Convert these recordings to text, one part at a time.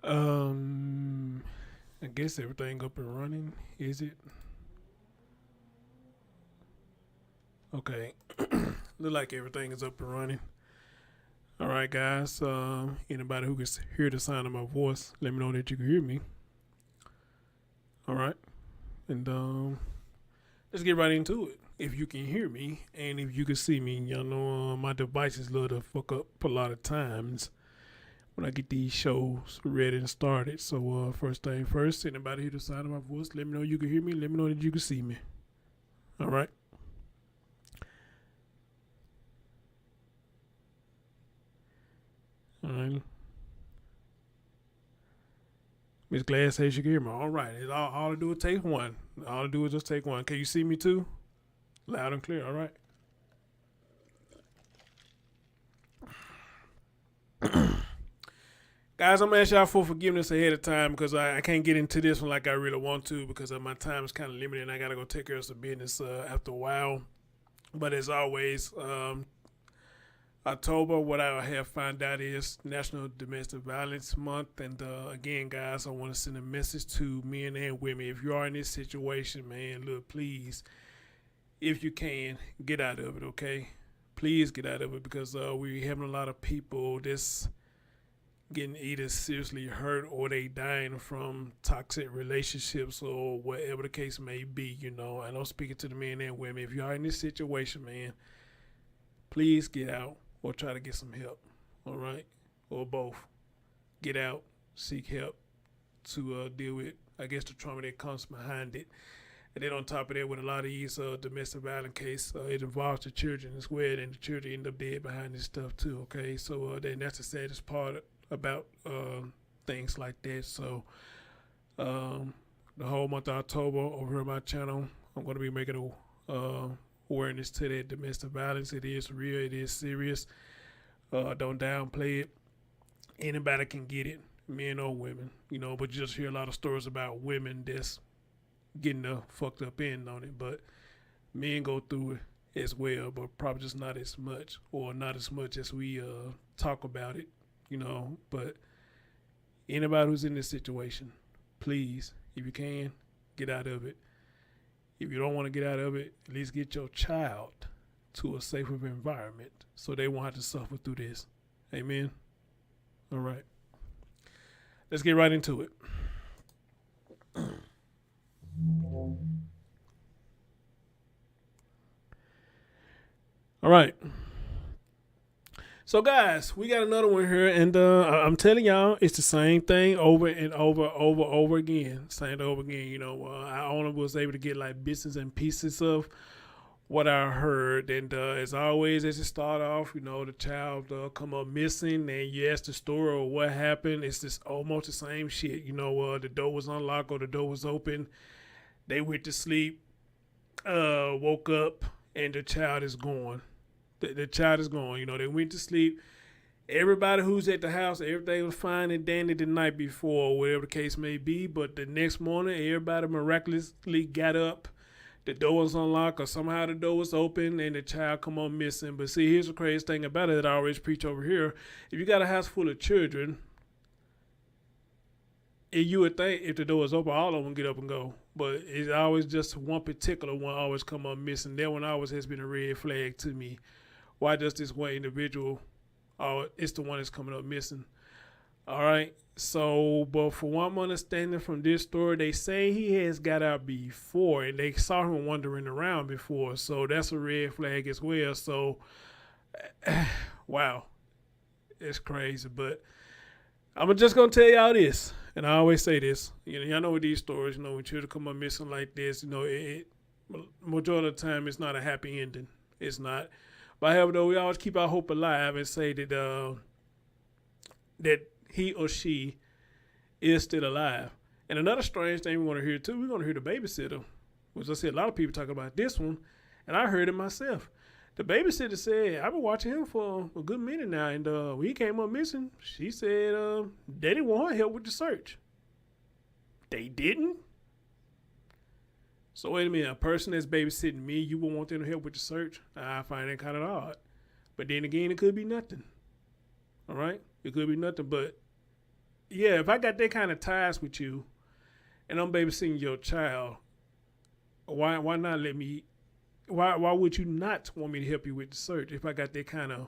Um, I guess everything up and running. Is it? Okay. Look like everything is up and running. All right, guys. Anybody who can hear the sound of my voice, let me know that you can hear me. All right, and let's get right into it. If you can hear me and if you can see me, y'all know my devices love to fuck up a lot of times when I get these shows ready and started. So first thing first, anybody hear the sound of my voice, let me know you can hear me. Let me know that you can see me. All right. All right. Miss Glass says you can hear me. All right. It's all I do is take one. All I do is just take one. Can you see me too? Loud and clear. All right. Guys, I'm gonna ask y'all for forgiveness ahead of time because I can't get into this one like I really want to because my time is kind of limited and I gotta go take care of some business after a while. But as always, October, what I have found out is National Domestic Violence Month. And again, guys, I want to send a message to men and women. If you are in this situation, man, look, please, if you can, get out of it, okay? Please get out of it because we're having a lot of people that's getting either seriously hurt or they dying from toxic relationships or whatever the case may be, you know. And I'm speaking to the men and women. If you are in this situation, man, please get out or try to get some help, all right? Or both. Get out, seek help to deal with, I guess, the trauma that comes behind it. And then on top of that, with a lot of these domestic violence cases, it involves the children as well, and the children end up dead behind this stuff too, okay? So then that's the saddest part about things like that. So the whole month of October over here on my channel, I'm going to be making awareness to that domestic violence. It is real. It is serious. Don't downplay it. Anybody can get it, men or women, you know. But you just hear a lot of stories about women that's getting the fucked up end on it. But men go through it as well, but probably just not as much, or not as much as we talk about it, you know. But anybody who's in this situation, please, if you can, get out of it. If you don't want to get out of it, at least get your child to a safer environment so they won't have to suffer through this. Amen. All right. Let's get right into it. All right. So, guys, we got another one here, and I'm telling y'all, it's the same thing over and over again. Same over again. You know, I only was able to get like bits and pieces of what I heard, and as always, as it start off, you know, the child come up missing, and you ask the story or what happened. It's just almost the same shit. You know, the door was unlocked or the door was open. They went to sleep, woke up, and the child is gone. The child is gone. You know, they went to sleep. Everybody who's at the house, everything was fine and dandy the night before, whatever the case may be. But the next morning, everybody miraculously got up. The door was unlocked, or somehow the door was open, and the child come on missing. But see, here's the crazy thing about it that I always preach over here. If you got a house full of children, and you would think if the door is open, all of them get up and go. But it's always just one particular one always come up missing. That one always has been a red flag to me. Why does this one individual, it's the one that's coming up missing? All right. So, but for one understanding from this story, they say he has got out before, and they saw him wandering around before. So that's a red flag as well. So, wow, it's crazy. But I'm just gonna tell y'all this, and I always say this. You know, y'all know with these stories, you know, when children come up missing like this, you know, majority of the time it's not a happy ending. It's not. But however, though, we always keep our hope alive and say that that he or she is still alive. And another strange thing we want to hear too, we're going to hear the babysitter, which I said a lot of people talk about this one, and I heard it myself. The babysitter said, I've been watching him for a good minute now, and when he came up missing, she said they didn't want her help with the search. They didn't? So wait a minute, a person that's babysitting me, you would want them to help with the search? I find that kind of odd. But then again, it could be nothing. All right? It could be nothing, but yeah, if I got that kind of ties with you, and I'm babysitting your child, why not let me? Why would you not want me to help you with the search if I got that kind of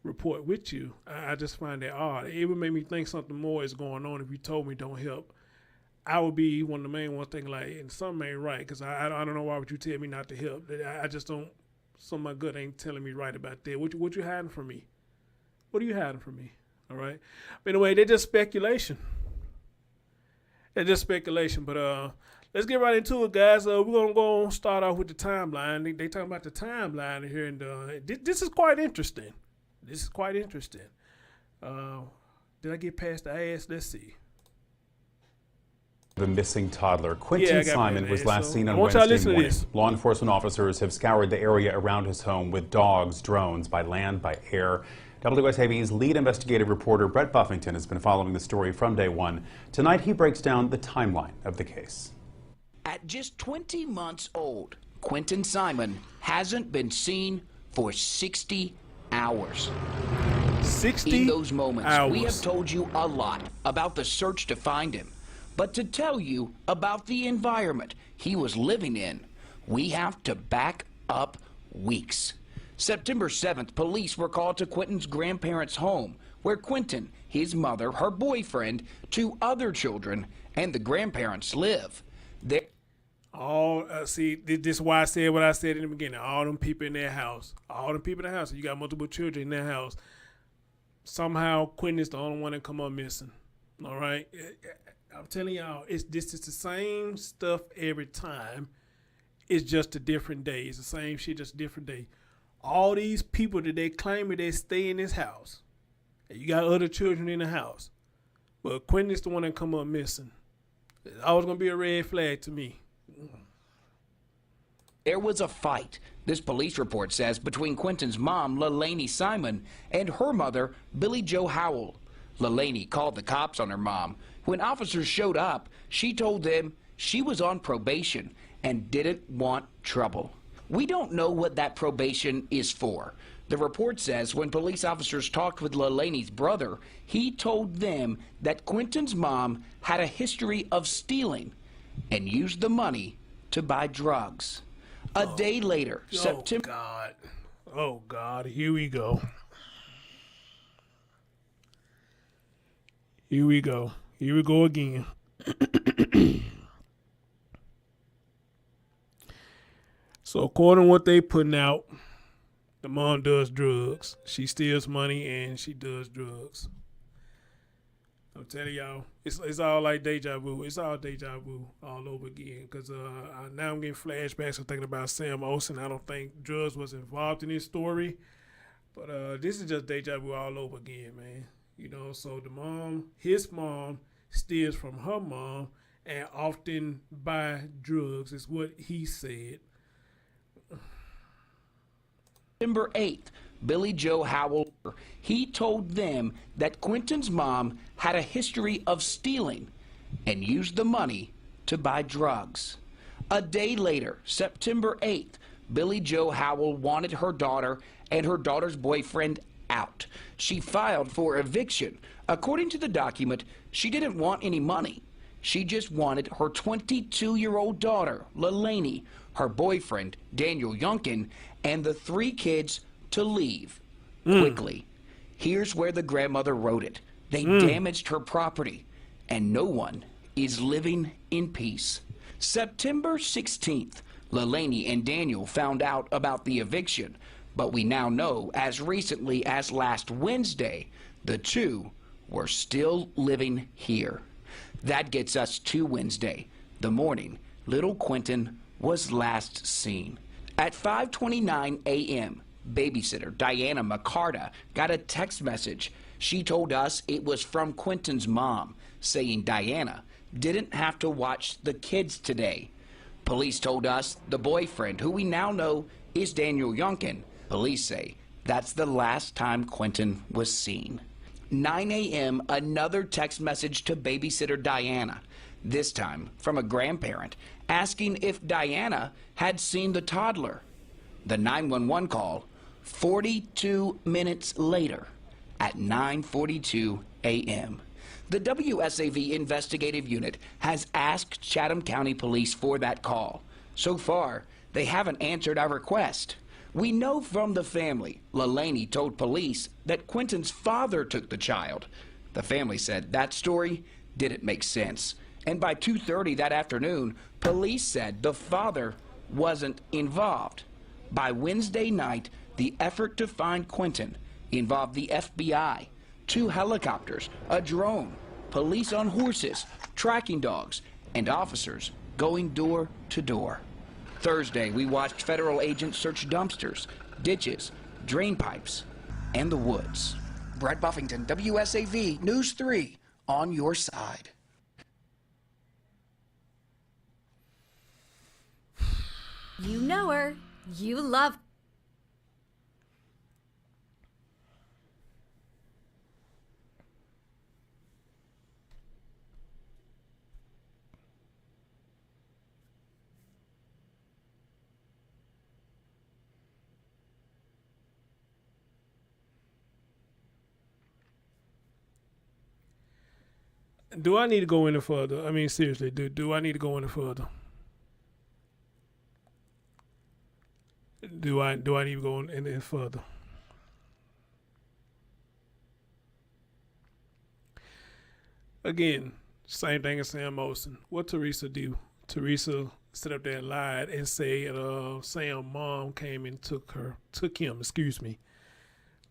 report with you? I just find that odd. It would make me think something more is going on if you told me don't help. I would be one of the main ones thinking like, and something ain't right, because I don't know why would you tell me not to help. I just don't. Some of my gut ain't telling me right about that. What you hiding from me? What are you hiding from me? All right. But anyway, they're just speculation. They're just speculation. But let's get right into it, guys. We're gonna go and start off with the timeline. They talking about the timeline here, and this is quite interesting. This is quite interesting. Did I get past the ass? Let's see. The missing toddler. Quinton Simon was last seen on Wednesday morning. Law enforcement officers have scoured the area around his home with dogs, drones, by land, by air. WSAV's lead investigative reporter Brett Buffington has been following the story from day one. Tonight he breaks down the timeline of the case. At just 20 months old, Quinton Simon hasn't been seen for 60 hours. 60 In those moments, hours. we have told you a lot about the search to find him. But to tell you about the environment he was living in, we have to back up weeks. September 7th, police were called to Quinton's grandparents' home, where Quinton, his mother, her boyfriend, 2 other children, and the grandparents live. See, this is why I said what I said in the beginning. All them people in their house. All them people in their house. You got multiple children in their house. Somehow, Quinton is the only one that come up missing. All right? I'm telling y'all, this is the same stuff every time. It's just a different day. It's the same shit, just a different day. All these people that they claim that they stay in this house. And you got other children in the house. But Quinton is the one that come up missing. It's always going to be a red flag to me. There was a fight, this police report says, between Quinton's mom, LaLaney Simon, and her mother, Billy Jo Howell. LaLaney called the cops on her mom. When officers showed up, she told them she was on probation and didn't want trouble. We don't know what that probation is for. The report says when police officers talked with LaLaney's brother, he told them that Quinton's mom had a history of stealing and used the money to buy drugs. A day later, September... Oh, God. Here we go. Here we go. Here we go again. So according to what they putting out, the mom does drugs. She steals money and she does drugs. I'm telling y'all, it's all like deja vu. It's all deja vu all over again. Because now I'm getting flashbacks of thinking about Sam Olsen. I don't think drugs was involved in this story. But this is just deja vu all over again, man. You know, so the mom, his mom, steals from her mom and often buy drugs, is what he said. September 8th, Billy Jo Howell, he told them that Quinton's mom had a history of stealing and used the money to buy drugs. A day later, September 8th, Billy Jo Howell wanted her daughter and her daughter's boyfriend out. She filed for eviction. According to the document, she didn't want any money. She just wanted her 22-year-old daughter, LaLaney, her boyfriend, Daniel Youngkin, and the 3 kids to leave quickly. Here's where the grandmother wrote it. They damaged her property, and no one is living in peace. September 16th, LaLaney and Daniel found out about the eviction, but we now know as recently as last Wednesday, the 2 were still living here. That gets us to Wednesday, the morning little Quinton was last seen. At 5:29 a.m., babysitter Diana McCarta got a text message. She told us it was from Quinton's mom, saying Diana didn't have to watch the kids today. Police told us the boyfriend, who we now know is Daniel Youngkin, police say that's the last time Quinton was seen. 9 a.m., another text message to babysitter Diana, this time from a grandparent, asking if Diana had seen the toddler. The 911 call, 42 minutes later, at 9:42 a.m. The WSAV investigative unit has asked Chatham County Police for that call. So far, they haven't answered our request. We know from the family, LaLaney told police that Quinton's father took the child. The family said that story didn't make sense. And by 2:30 that afternoon, police said the father wasn't involved. By Wednesday night, the effort to find Quinton involved the FBI, 2 helicopters, a drone, police on horses, tracking dogs, and officers going door to door. Thursday, we watched federal agents search dumpsters, ditches, drain pipes, and the woods. Brett Buffington, WSAV News 3, on your side. You know her. You love her. Do I need to go any further? I mean, seriously, do I need to go any further? Do I need to go any further? Again, same thing as Sam Olsen. What Teresa do? Teresa stood up there and lied and said Sam's mom came and took him. Excuse me.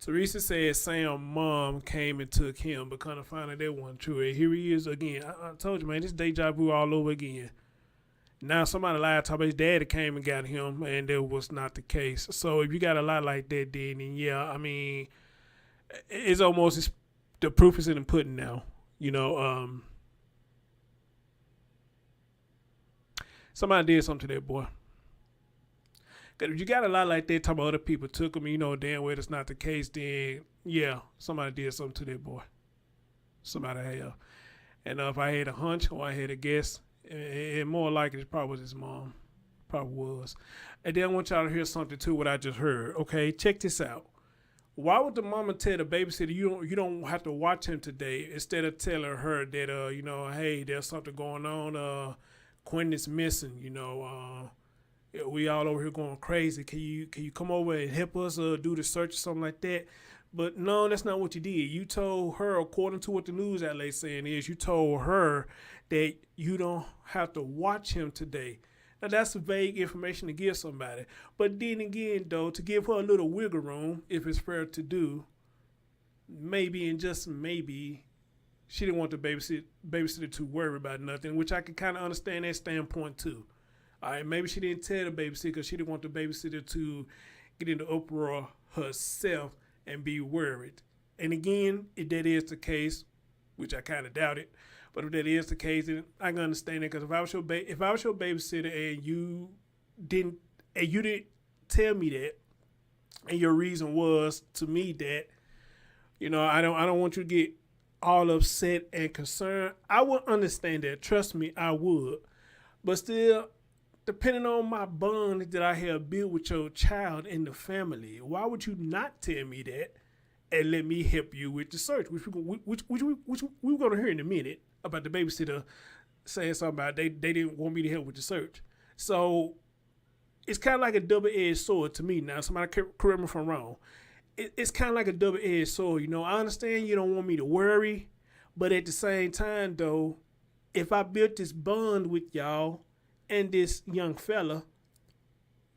Teresa said Sam's mom came and took him, but kind of found out that wasn't true. And here he is again. I told you, man, this deja vu all over again. Now somebody lied, talking about his daddy came and got him, and that was not the case. So if you got a lie like that, then yeah, I mean, it's almost the proof is in the pudding now. You know, somebody did something to that boy. Cause if you got a lie like that, talking about other people took him, you know damn well that's not the case, then yeah, somebody did something to that boy. Somebody had. And if I had a hunch or I had a guess, and more likely it probably was his mom. Probably was. And then I want y'all to hear something too, what I just heard. Okay, check this out. Why would the mama tell the babysitter you don't have to watch him today, instead of telling her that you know, hey, there's something going on, Quinton's missing, you know, we all over here going crazy. Can you come over and help us do the search or something like that? But no, that's not what you did. You told her, according to what the news outlet saying is, you told her that you don't have to watch him today. Now that's vague information to give somebody. But then again, though, to give her a little wiggle room, if it's fair to do, maybe and just maybe, she didn't want the babysitter to worry about nothing, which I can kind of understand that standpoint too. All right, maybe she didn't tell the babysitter because she didn't want the babysitter to get into uproar herself and be worried. And again, if that is the case, which I kind of doubt it, but if that is the case, then I can understand it. Because if I was your babysitter and you didn't tell me that, and your reason was to me that, you know, I don't want you to get all upset and concerned, I would understand that. Trust me, I would. But still, depending on my bond that I have built with your child and the family, why would you not tell me that and let me help you with the search, which we're going to hear in a minute about the babysitter saying something about they didn't want me to help with the search. So it's kind of like a double-edged sword to me. Now, somebody correct me if I'm wrong. It's kind of like a double-edged sword. You know, I understand you don't want me to worry, but at the same time, though, if I built this bond with y'all and this young fella,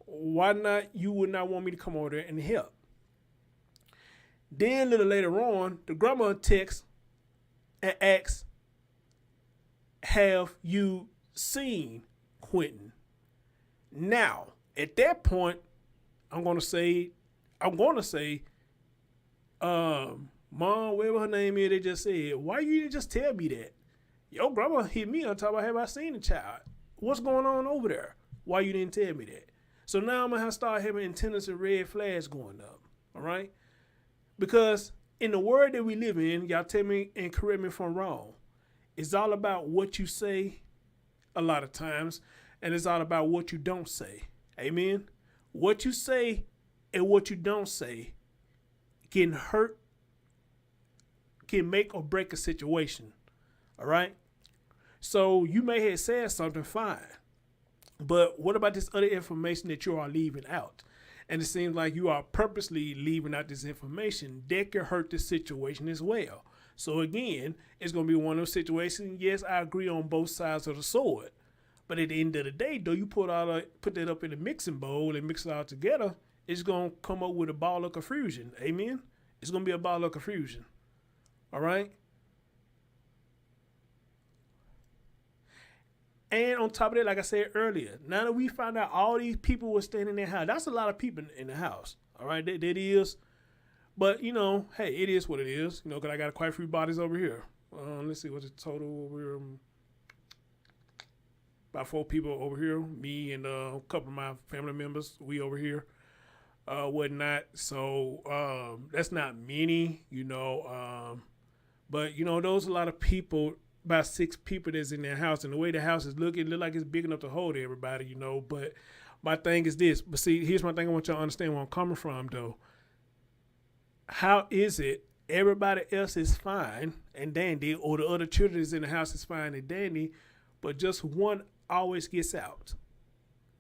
why not? You would not want me to come over there and help. Then a little later on, the grandma texts and asks, have you seen Quinton? Now, at that point, I'm gonna say, Mom, whatever her name is, they just said, why you didn't just tell me that? Your grandma hit me on top of, have I seen the child? What's going on over there? Why you didn't tell me that? So now I'm going to start having antennas and red flags going up, all right? Because in the world that we live in, y'all tell me and correct me if I'm wrong, it's all about what you say a lot of times, and it's all about what you don't say. Amen? What you say and what you don't say can hurt, can make or break a situation. All right. So you may have said something fine, but what about this other information that you are leaving out? And it seems like you are purposely leaving out this information that could hurt the situation as well. So again, it's going to be one of those situations. Yes, I agree on both sides of the sword. But at the end of the day, though, you put that up in a mixing bowl and mix it all together, it's going to come up with a ball of confusion. Amen? It's going to be a ball of confusion. All right? And on top of that, like I said earlier, now that we found out all these people were staying in their house, that's a lot of people in the house. All right? That is. But, you know, hey, it is what it is. You know, because I got quite a few bodies over here. Let's see, what's the total over here? About 4 people over here. Me and a couple of my family members. We over here. Whatnot. So, that's not many, you know. But, you know, those are a lot of people. About 6 people that's in their house. And the way the house is looking, it look like it's big enough to hold everybody, you know. But my thing is this. But see, here's my thing. I want y'all to understand where I'm coming from, though. How is it everybody else is fine and dandy, or the other children is in the house is fine and dandy, but just one always gets out?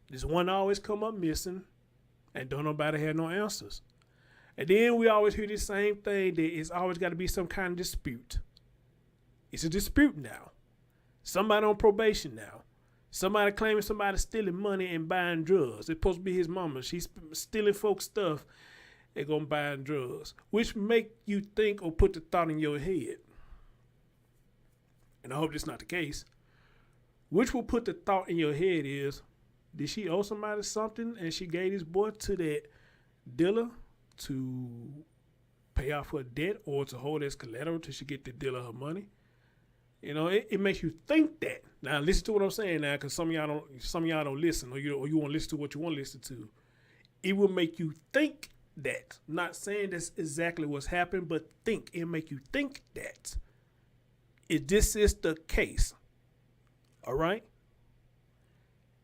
This one always come up missing, and don't nobody have no answers. And then we always hear the same thing, that it's always got to be some kind of dispute. It's a dispute now. Somebody on probation now. Somebody claiming somebody stealing money and buying drugs. It's supposed to be his mama. She's stealing folks' stuff. They're going to buy drugs, which make you think or put the thought in your head. And I hope that's not the case. Which will put the thought in your head is, did she owe somebody something and she gave this boy to that dealer to pay off her debt or to hold as collateral till she get the dealer her money? You know, it makes you think that. Now listen to what I'm saying now, because some of y'all don't listen, or you want to listen to what you want to listen to. It will make you think that. Not saying that's exactly what's happened, but it make you think that if this is the case, all right,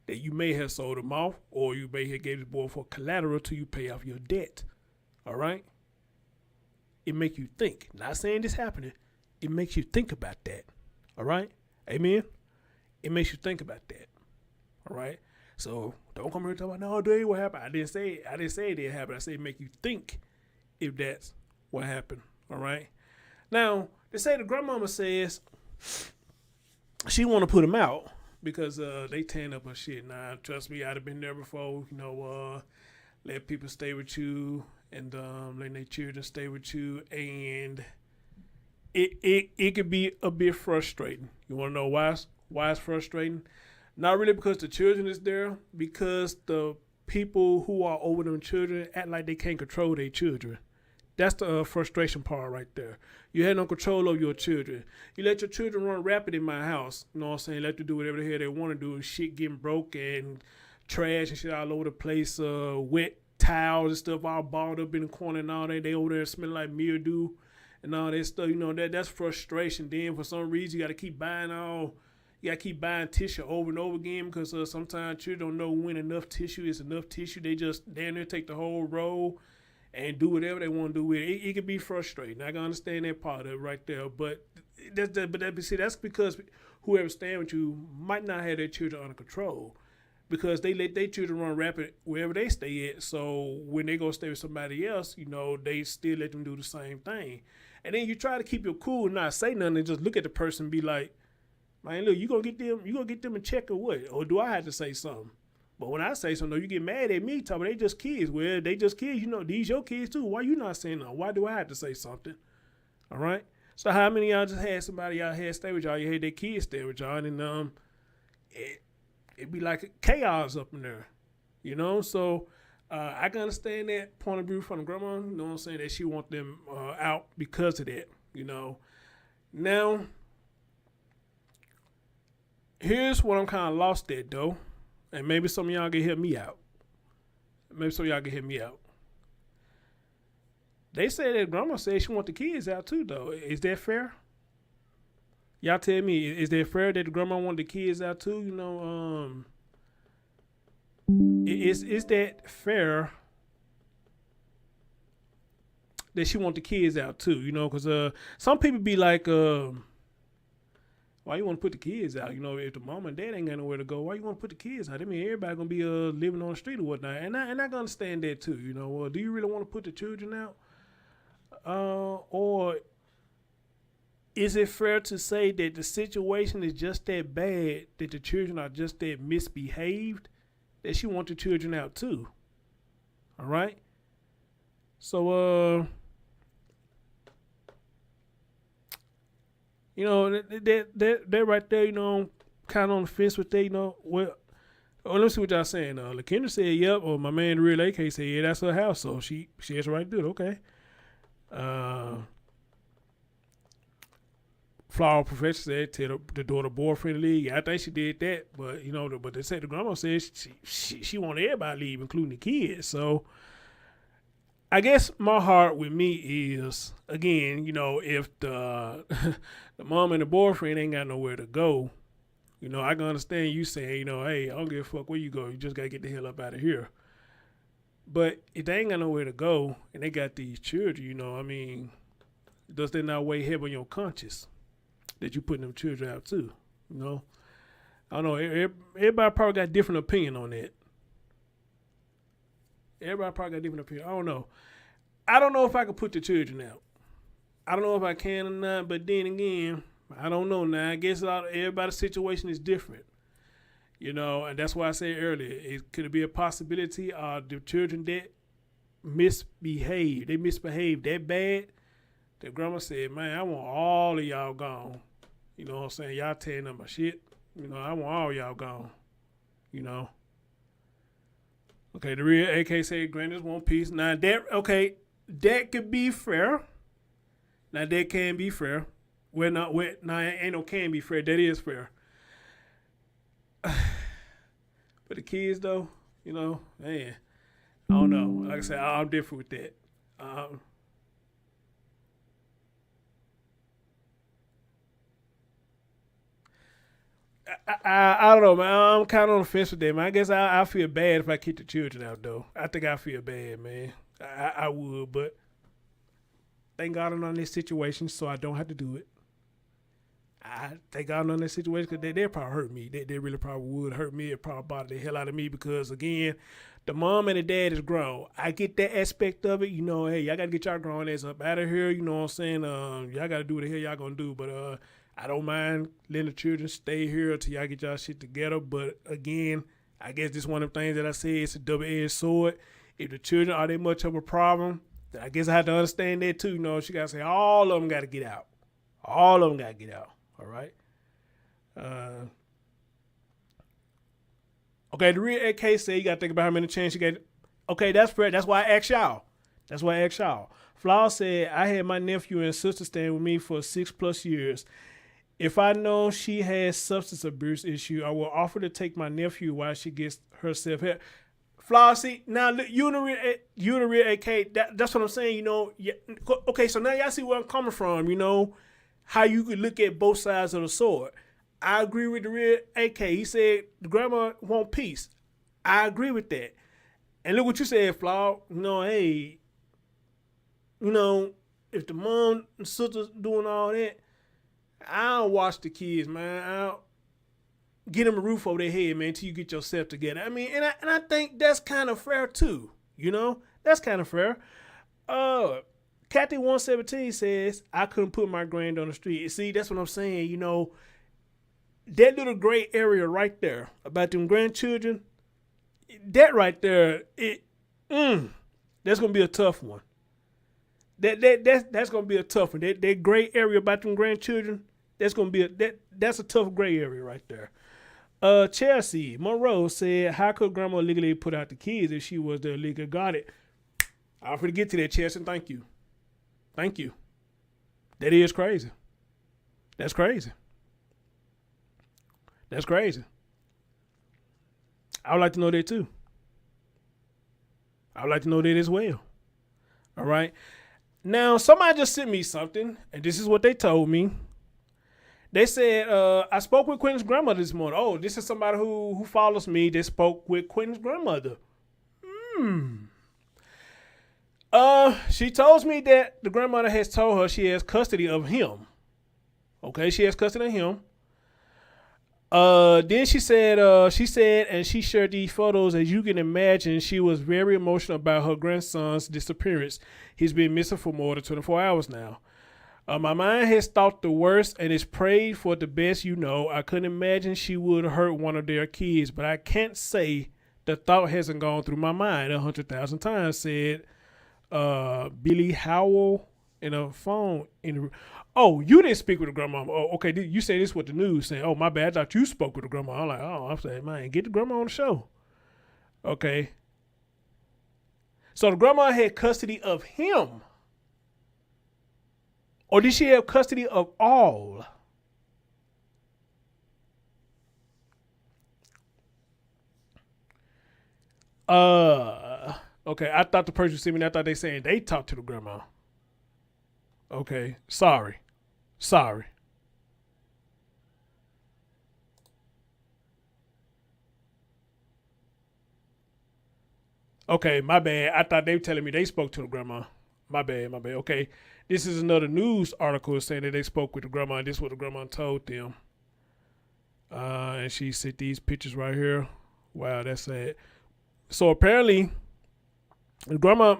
that you may have sold him off, or you may have gave this boy for collateral till you pay off your debt, all right? It make you think. Not saying this happening. It makes you think about that, all right? Amen? It makes you think about that, all right? So don't come here and talk about, no, dude, what happened? I didn't say it didn't happen. I said make you think if that's what happened. All right. Now, they say the grandmama says she want to put him out because they tearing up her shit. Now, trust me, I'd have been there before. You know, let people stay with you and letting their children stay with you, and it could be a bit frustrating. You want to know why? Why it's frustrating? Not really because the children is there, because the people who are over them children act like they can't control their children. That's the frustration part right there. You had no control over your children. You let your children run rapid in my house. You know what I'm saying? Let them do whatever the hell they want to do. Shit getting broke and trash and shit all over the place. Wet towels and stuff all balled up in the corner and all that. They over there smelling like mildew and all that stuff. You know, that's frustration. Then for some reason you got to keep buying tissue over and over again because sometimes children don't know when enough tissue is enough tissue. They just down there take the whole roll and do whatever they want to do with it. It can be frustrating. I can understand that part of it right there. But that's because whoever's staying with you might not have their children under control because they let their children run rapid wherever they stay at. So when they go stay with somebody else, you know, they still let them do the same thing. And then you try to keep your cool and not say nothing and just look at the person and be like, man, look, you gonna get them in check or what? Or do I have to say something? But when I say something, you get mad at me, talking they just kids. Well, they just kids, you know, these your kids too. Why you not saying nothing? Why do I have to say something? All right? So how many of y'all just had somebody y'all had stay with y'all, you had their kids stay with y'all, and it'd be like chaos up in there. You know? So I can understand that point of view from the grandma, you know what I'm saying, that she want them out because of that, you know. Now, here's what I'm kind of lost at, though, and maybe some of y'all can help me out. They say that grandma said she want the kids out, too, though. Is that fair? Y'all tell me, is that fair that the grandma want the kids out, too? You know, is that fair that she want the kids out, too? You know, because some people be like, why you want to put the kids out? You know, if the mom and dad ain't got nowhere to go, why you want to put the kids out? I mean, everybody going to be living on the street or whatnot. And I can understand that too. You know, well, do you really want to put the children out? Or is it fair to say that the situation is just that bad, that the children are just that misbehaved, that she want the children out too? All right? So, you know, that right there, you know, kind of on the fence with that, you know. Well, let me see what y'all saying. LaKendra said, yep, or my man, the real AK, said, yeah, that's her house, so she has the right to do it, okay. Flower Professor said, tell the daughter boyfriend to leave. Yeah, I think she did that, but, you know, but they said the grandma said she wanted everybody to leave, including the kids, so I guess my heart with me is, again, you know, if the the mom and the boyfriend ain't got nowhere to go, you know, I can understand you saying, you know, hey, I don't give a fuck where you go. You just got to get the hell up out of here. But if they ain't got nowhere to go and they got these children, you know, I mean, does that not weigh heavy on your conscience that you putting them children out too, you know? I don't know. Everybody probably got different opinion on that. Everybody probably got different opinion. I don't know. I don't know if I could put the children out. I don't know if I can or not, but then again, I don't know now. I guess everybody's situation is different. You know, and that's why I said earlier, it could be a possibility of the children that misbehave. They misbehave that bad. The grandma said, man, I want all of y'all gone. You know what I'm saying? Y'all tearing up my shit. You know, I want all y'all gone. You know. Okay, the real AK said Granny's want peace. Now that could be fair. Now that can be fair. Now ain't no can be fair. That is fair. But the kids though, you know, man, I don't know. Like I said, I'm different with that. I don't know, man. I'm kind of on the fence with that, man. I guess I feel bad if I kick the children out, though. I think I feel bad, man. I would, but thank God I'm on this situation, so I don't have to do it. I thank God I'm on this situation because they probably hurt me. They really probably would hurt me. It probably bother the hell out of me because, again, the mom and the dad is grown. I get that aspect of it. You know, hey, y'all got to get y'all grown ass up out of here. You know what I'm saying? Y'all got to do what the hell y'all going to do, but I don't mind letting the children stay here until y'all get y'all shit together. But again, I guess this one of the things that I say, it's a double-edged sword. If the children are that much of a problem, then I guess I have to understand that too. You know, she got to say all of them got to get out. All of them got to get out. All right. Okay, the real AK said you got to think about how many chances you got. Okay, that's fair. That's why I asked y'all. Flower said, I had my nephew and sister staying with me for 6+ years. If I know she has substance abuse issue, I will offer to take my nephew while she gets herself help. Flower, see, now look, you and the real AK, that's what I'm saying, you know. Yeah, okay, so now y'all see where I'm coming from, you know, how you could look at both sides of the sword. I agree with the real AK. He said the grandma want peace. I agree with that. And look what you said, Flower. You know, hey, you know, if the mom and sister's doing all that, I'll watch the kids, man. I'll get them a roof over their head, man, until you get yourself together. I mean, and I think that's kind of fair too. You know, that's kind of fair. Kathy 117 says I couldn't put my grand on the street. See, that's what I'm saying. You know, that little gray area right there about them grandchildren, that right there, that's gonna be a tough one. That's gonna be a tough one. That gray area about them grandchildren, that's a tough gray area right there. Chelsea Monroe said, how could grandma legally put out the kids if she was the legal guardian? I'll forget to that, Chelsea. Thank you. That is crazy. That's crazy. I would like to know that too. I would like to know that as well. All right. Now, somebody just sent me something, and this is what they told me. They said, I spoke with Quinton's grandmother this morning. Oh, this is somebody who follows me that spoke with Quinton's grandmother. She tells me that the grandmother has told her she has custody of him. Okay, she has custody of him. Then she said, and she shared these photos. As you can imagine, she was very emotional about her grandson's disappearance. He's been missing for more than 24 hours now. My mind has thought the worst and is prayed for the best. I couldn't imagine she would hurt one of their kids, but I can't say the thought hasn't gone through my mind 100,000 times, said Billy Howell in a phone interview. Oh, you didn't speak with the grandma. Oh, okay. You say this with the news saying, oh, my bad. I thought you spoke with the grandma. I'm like, oh, I'm saying, man, get the grandma on the show. Okay. So the grandma had custody of him. Or did she have custody of all? Okay. I thought the person sent me, I thought they saying they talked to the grandma. Okay. Sorry. Okay, my bad. I thought they were telling me they spoke to the grandma. My bad. Okay. This is another news article saying that they spoke with the grandma, and this is what the grandma told them. And she sent these pictures right here. Wow, that's sad. So apparently, the grandma,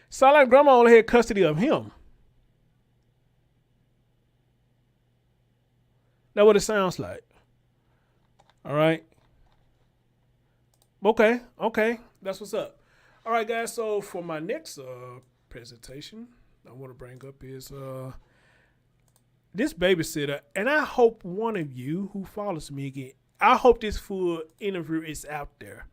sound like grandma only had custody of him. That's what it sounds like. All right. Okay. That's what's up. All right, guys. So for my next presentation, I want to bring up is this babysitter, and I hope one of you who follows me again, I hope this full interview is out there.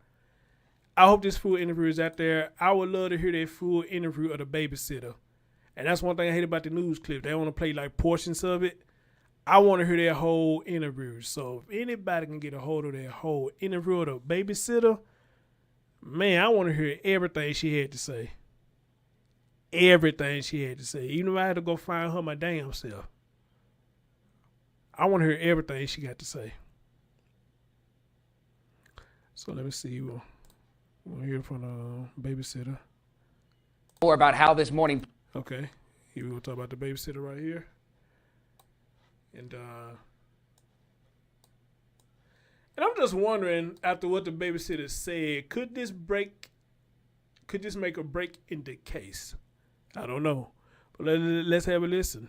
I would love to hear that full interview of the babysitter. And that's one thing I hate about the news clip. They want to play like portions of it. I want to hear that whole interview. So if anybody can get a hold of that whole interview of the babysitter, man, I want to hear everything she had to say. Even if I had to go find her my damn self. I want to hear everything she got to say. So let me see. We'll hear from the babysitter. More about how this morning. Okay. Here we're going to talk about the babysitter right here. And I'm just wondering, after what the babysitter said, could this make a break in the case? I don't know. But let's have a listen.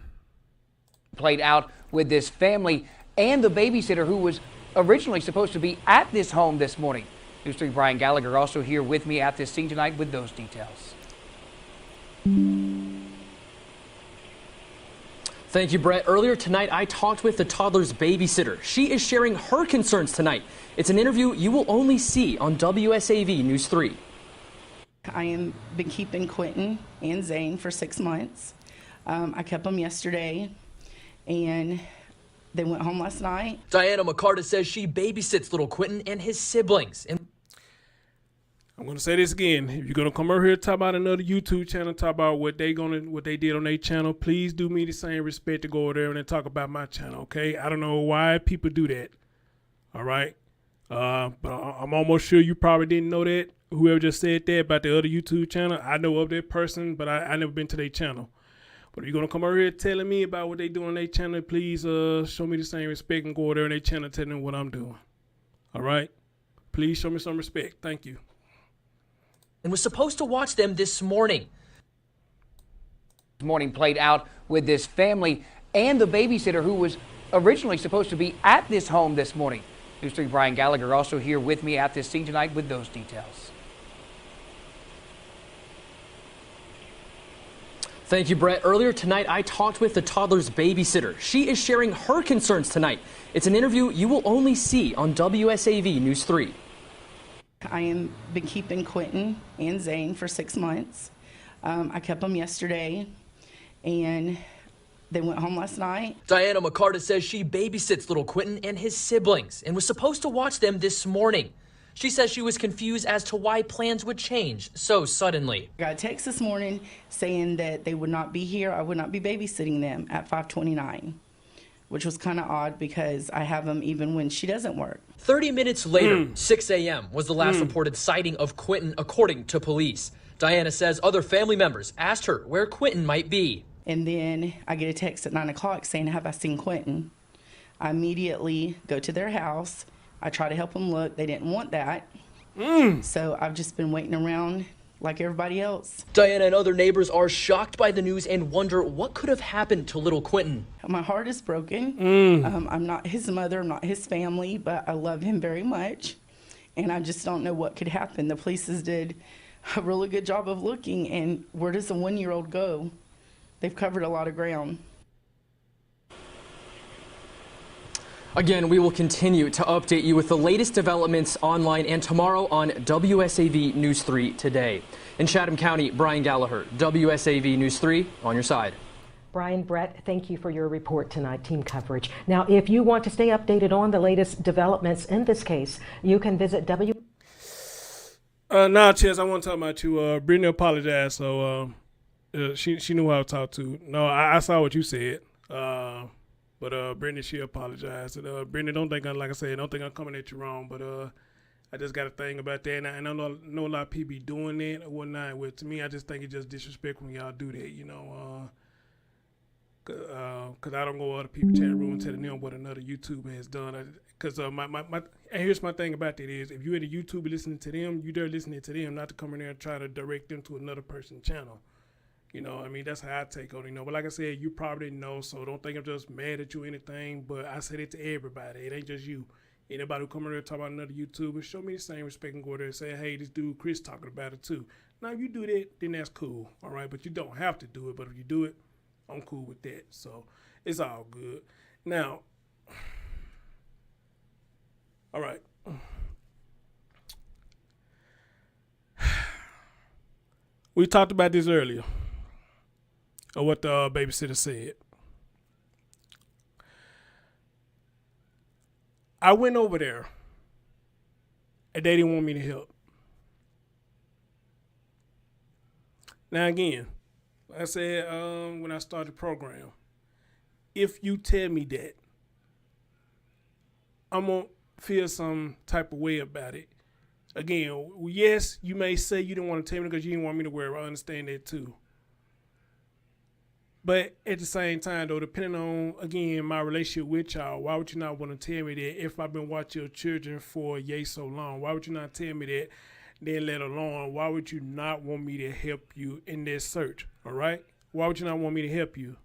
Played out with this family and the babysitter who was originally supposed to be at this home this morning. News 3 Brian Gallagher also here with me at this scene tonight with those details. Thank you, Brett. Earlier tonight, I talked with the toddler's babysitter. She is sharing her concerns tonight. It's an interview you will only see on WSAV News 3. I have been keeping Quinton and Zane for 6 months. I kept them yesterday, and they went home last night. Diana McCarta says she babysits little Quinton and his siblings. I'm going to say this again. If you're going to come over here and talk about another YouTube channel, talk about what they did on their channel, please do me the same respect to go over there and then talk about my channel, okay? I don't know why people do that, all right? But I'm almost sure you probably didn't know that. Whoever just said that about the other YouTube channel, I know of that person, but I never been to their channel. But if you're going to come over here telling me about what they do on their channel, please show me the same respect and go over there on their channel telling them what I'm doing, all right? Please show me some respect. Thank you. And was supposed to watch them this morning. This morning played out with this family and the babysitter who was originally supposed to be at this home this morning. News 3 Brian Gallagher also here with me at this scene tonight with those details. Thank you, Brett. Earlier tonight, I talked with the toddler's babysitter. She is sharing her concerns tonight. It's an interview you will only see on WSAV News 3. I have been keeping Quinton and Zane for 6 months. I kept them yesterday, and they went home last night. Diana McCarta says she babysits little Quinton and his siblings and was supposed to watch them this morning. She says she was confused as to why plans would change so suddenly. I got a text this morning saying that they would not be here. I would not be babysitting them at 5:29, which was kind of odd because I have them even when she doesn't work. 30 minutes later, 6 a.m. was the last reported sighting of Quinton, according to police. Diana says other family members asked her where Quinton might be. And then I get a text at 9 o'clock saying, have I seen Quinton? I immediately go to their house. I try to help them look. They didn't want that. So I've just been waiting around like everybody else. Diana and other neighbors are shocked by the news and wonder what could have happened to little Quinton. My heart is broken. I'm not his mother, I'm not his family, but I love him very much. And I just don't know what could happen. The police did a really good job of looking, and where does a 1-year-old go? They've covered a lot of ground. Again, we will continue to update you with the latest developments online and tomorrow on WSAV News 3 Today. In Chatham County, Brian Gallagher, WSAV News 3, on your side. Brian, Brett, thank you for your report tonight, team coverage. Now, if you want to stay updated on the latest developments in this case, you can visit Now, Chess, I want to talk about you. Brittany apologized, so she knew how to talk to. No, I saw what you said. But Brittany, she apologized. And Brittany, don't think I'm coming at you wrong, but I just got a thing about that. And I know a lot of people be doing that or whatnot. Well, to me, I just think it's just disrespectful when y'all do that, you know. Because I don't go to other people's chat room and telling them what another YouTuber has done. Because and here's my thing about that is, if you're at a YouTuber listening to them, you're listening to them, not to come in there and try to direct them to another person's channel. You know, I mean, that's how I take on it, you know. But like I said, you probably know, so don't think I'm just mad at you or anything. But I said it to everybody. It ain't just you. Anybody who come in there and talk about another YouTuber, show me the same respect and go there and say, hey, this dude Chris talking about it too. Now, if you do that, then that's cool, all right? But you don't have to do it. But if you do it, I'm cool with that. So it's all good. Now, all right. We talked about this earlier. Or what the babysitter said. I went over there and they didn't want me to help. Now again, like I said when I started the program, if you tell me that, I'm going to feel some type of way about it. Again, yes, you may say you didn't want to tell me because you didn't want me to worry. I understand that too. But at the same time, though, depending on, again, my relationship with y'all, why would you not want to tell me that if I've been watching your children for so long? Why would you not tell me that? Then let alone, why would you not want me to help you in this search? All right? Why would you not want me to help you?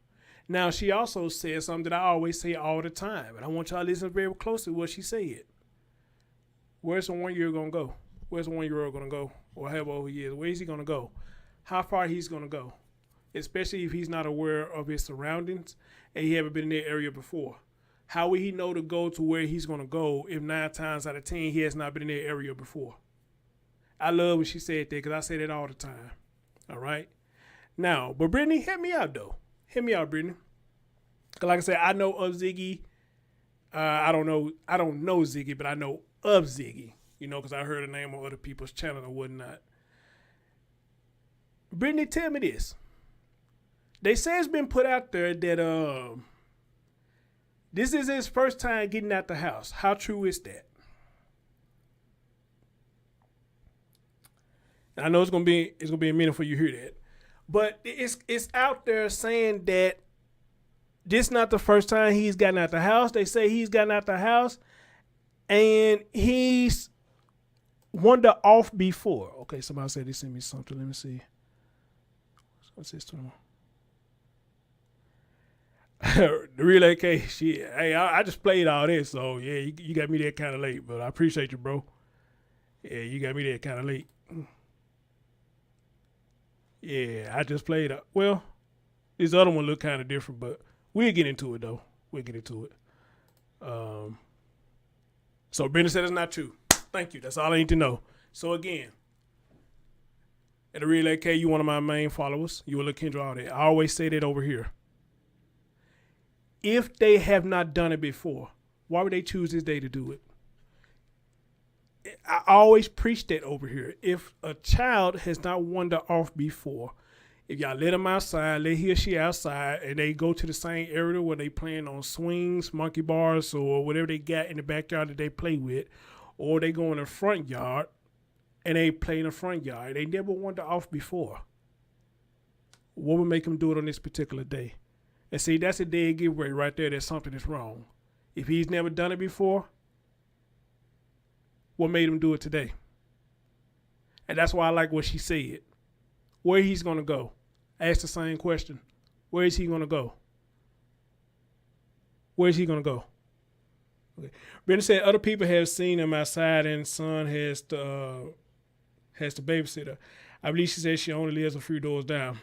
Now, she also said something that I always say all the time, and I want y'all to listen very closely to what she said. Where's the 1-year-old going to go? Where's the 1-year-old going to go? Or however old he is. Where is he going to go? How far he's going to go? Especially if he's not aware of his surroundings and he haven't been in that area before. How will he know to go to where he's going to go if 9 times out of 10 he has not been in that area before? I love when she said that because I say that all the time. All right? Now, but Brittany, help me out, though. Help me out, Brittany. Because like I said, I know of Ziggy. I don't know Ziggy, but I know of Ziggy. You know, because I heard the name on other people's channel or whatnot. Brittany, tell me this. They say it's been put out there that this is his first time getting out the house. How true is that? And I know it's gonna be a minute for you to hear that, but it's out there saying that this not the first time he's gotten out the house. They say he's gotten out the house, and he's wandered off before. Okay, somebody said they sent me something. Let me see. What's this to them? The relay case, shit. Hey, I just played all this, so yeah, you got me there kind of late, but I appreciate you, bro. Yeah, you got me there kind of late. Yeah, I just played. Well, this other one looked kind of different, but we'll get into it, though. We'll get into it. So Brenda said it's not true. Thank you. That's all I need to know. So again, at the Relay K, you one of my main followers. You will look Kendra all that. I always say that over here. If they have not done it before, why would they choose this day to do it? I always preach that over here. If a child has not wandered off before, if y'all let them outside, let he or she outside, and they go to the same area where they playing on swings, monkey bars, or whatever they got in the backyard that they play with, or they go in the front yard and they play in the front yard, they never wandered off before, what would make them do it on this particular day? And see, that's a dead giveaway right there that something is wrong. If he's never done it before, what made him do it today? And that's why I like what she said. Where he's going to go. Ask the same question. Where is he going to go? Where is he going to go? Okay. Brenda said other people have seen him outside and son has the babysitter. I believe she said she only lives a few doors down.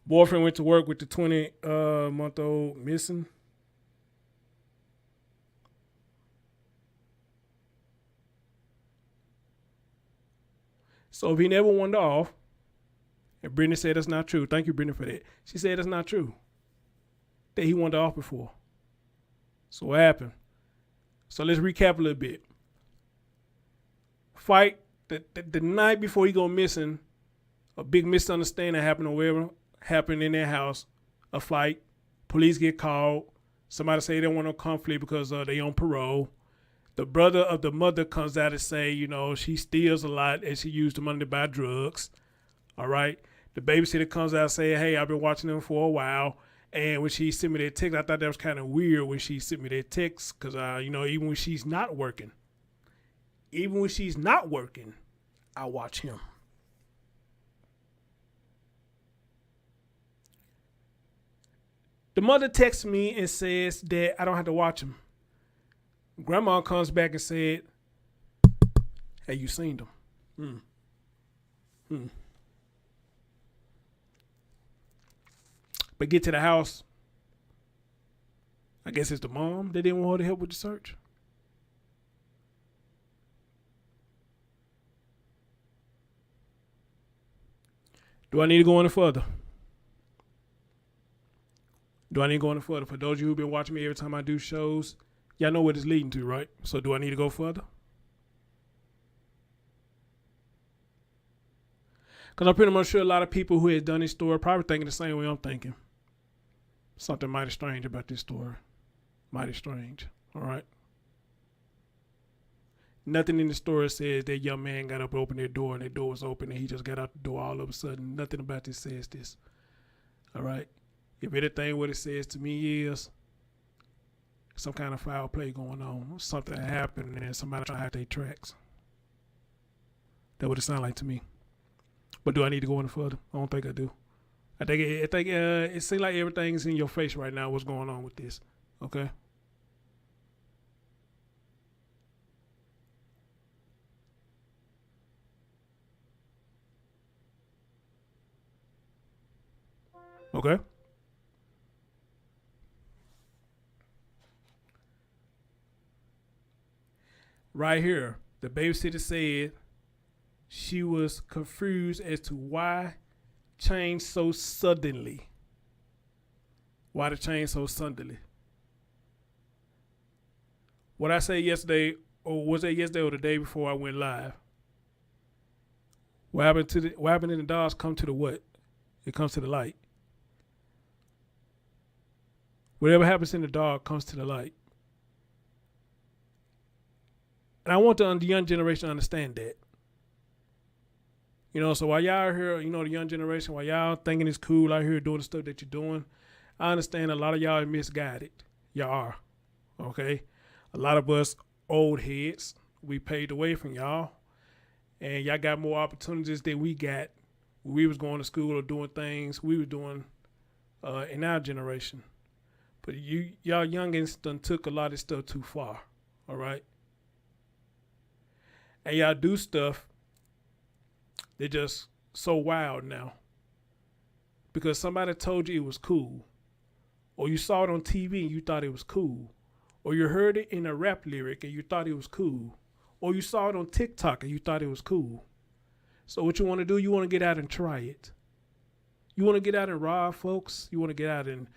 Boyfriend went to work with the 20-month-old missing. So if he never wanted off, and Brittany said that's not true. Thank you, Brittany, for that. She said that's not true. That he wanted off before. So what happened? So let's recap a little bit. Fight the night before he go missing, a big misunderstanding happened or whatever happened in their house. A fight. Police get called. Somebody say they don't want no conflict because they on parole. The brother of the mother comes out and say, you know, she steals a lot and she used the money to buy drugs. All right. The babysitter comes out and say, hey, I've been watching them for a while. And when she sent me that text, I thought that was kind of weird when she sent me that text because, even when she's not working, I watch him. The mother texts me and says that I don't have to watch him. Grandma comes back and said, hey, you seen them? But get to the house. I guess it's the mom that didn't want her to help with the search. Do I need to go any further? For those of you who've been watching me every time I do shows, y'all know what it's leading to, right? So do I need to go further? Because I'm pretty much sure a lot of people who have done this story are probably thinking the same way I'm thinking. Something mighty strange about this story. Mighty strange. All right? Nothing in the story says that young man got up and opened their door and their door was open and he just got out the door all of a sudden. Nothing about this says this. All right? If anything, what it says to me is some kind of foul play going on. Something happened and somebody trying to hide their tracks. That's what it sounds like to me. But do I need to go any further? I don't think I do. I think it seems like everything's in your face right now. What's going on with this? Okay. Okay. Right here, the babysitter said she was confused as to why change so suddenly. Why the change so suddenly? What I said yesterday, or was it yesterday or the day before I went live? What happened in the dogs come to the what? It comes to the light. Whatever happens in the dark comes to the light. And I want the young generation to understand that. So while y'all are here, the young generation, while y'all thinking it's cool out here doing the stuff that you're doing, I understand a lot of y'all are misguided. Y'all are. Okay? A lot of us old heads, we paved the way from y'all. And y'all got more opportunities than we got when we was going to school or doing things we were doing in our generation. But y'all youngins done took a lot of stuff too far. All right? And y'all do stuff, they're just so wild now. Because somebody told you it was cool. Or you saw it on TV and you thought it was cool. Or you heard it in a rap lyric and you thought it was cool. Or you saw it on TikTok and you thought it was cool. So what you want to do, you want to get out and try it. You want to get out and rob folks. You want to get out and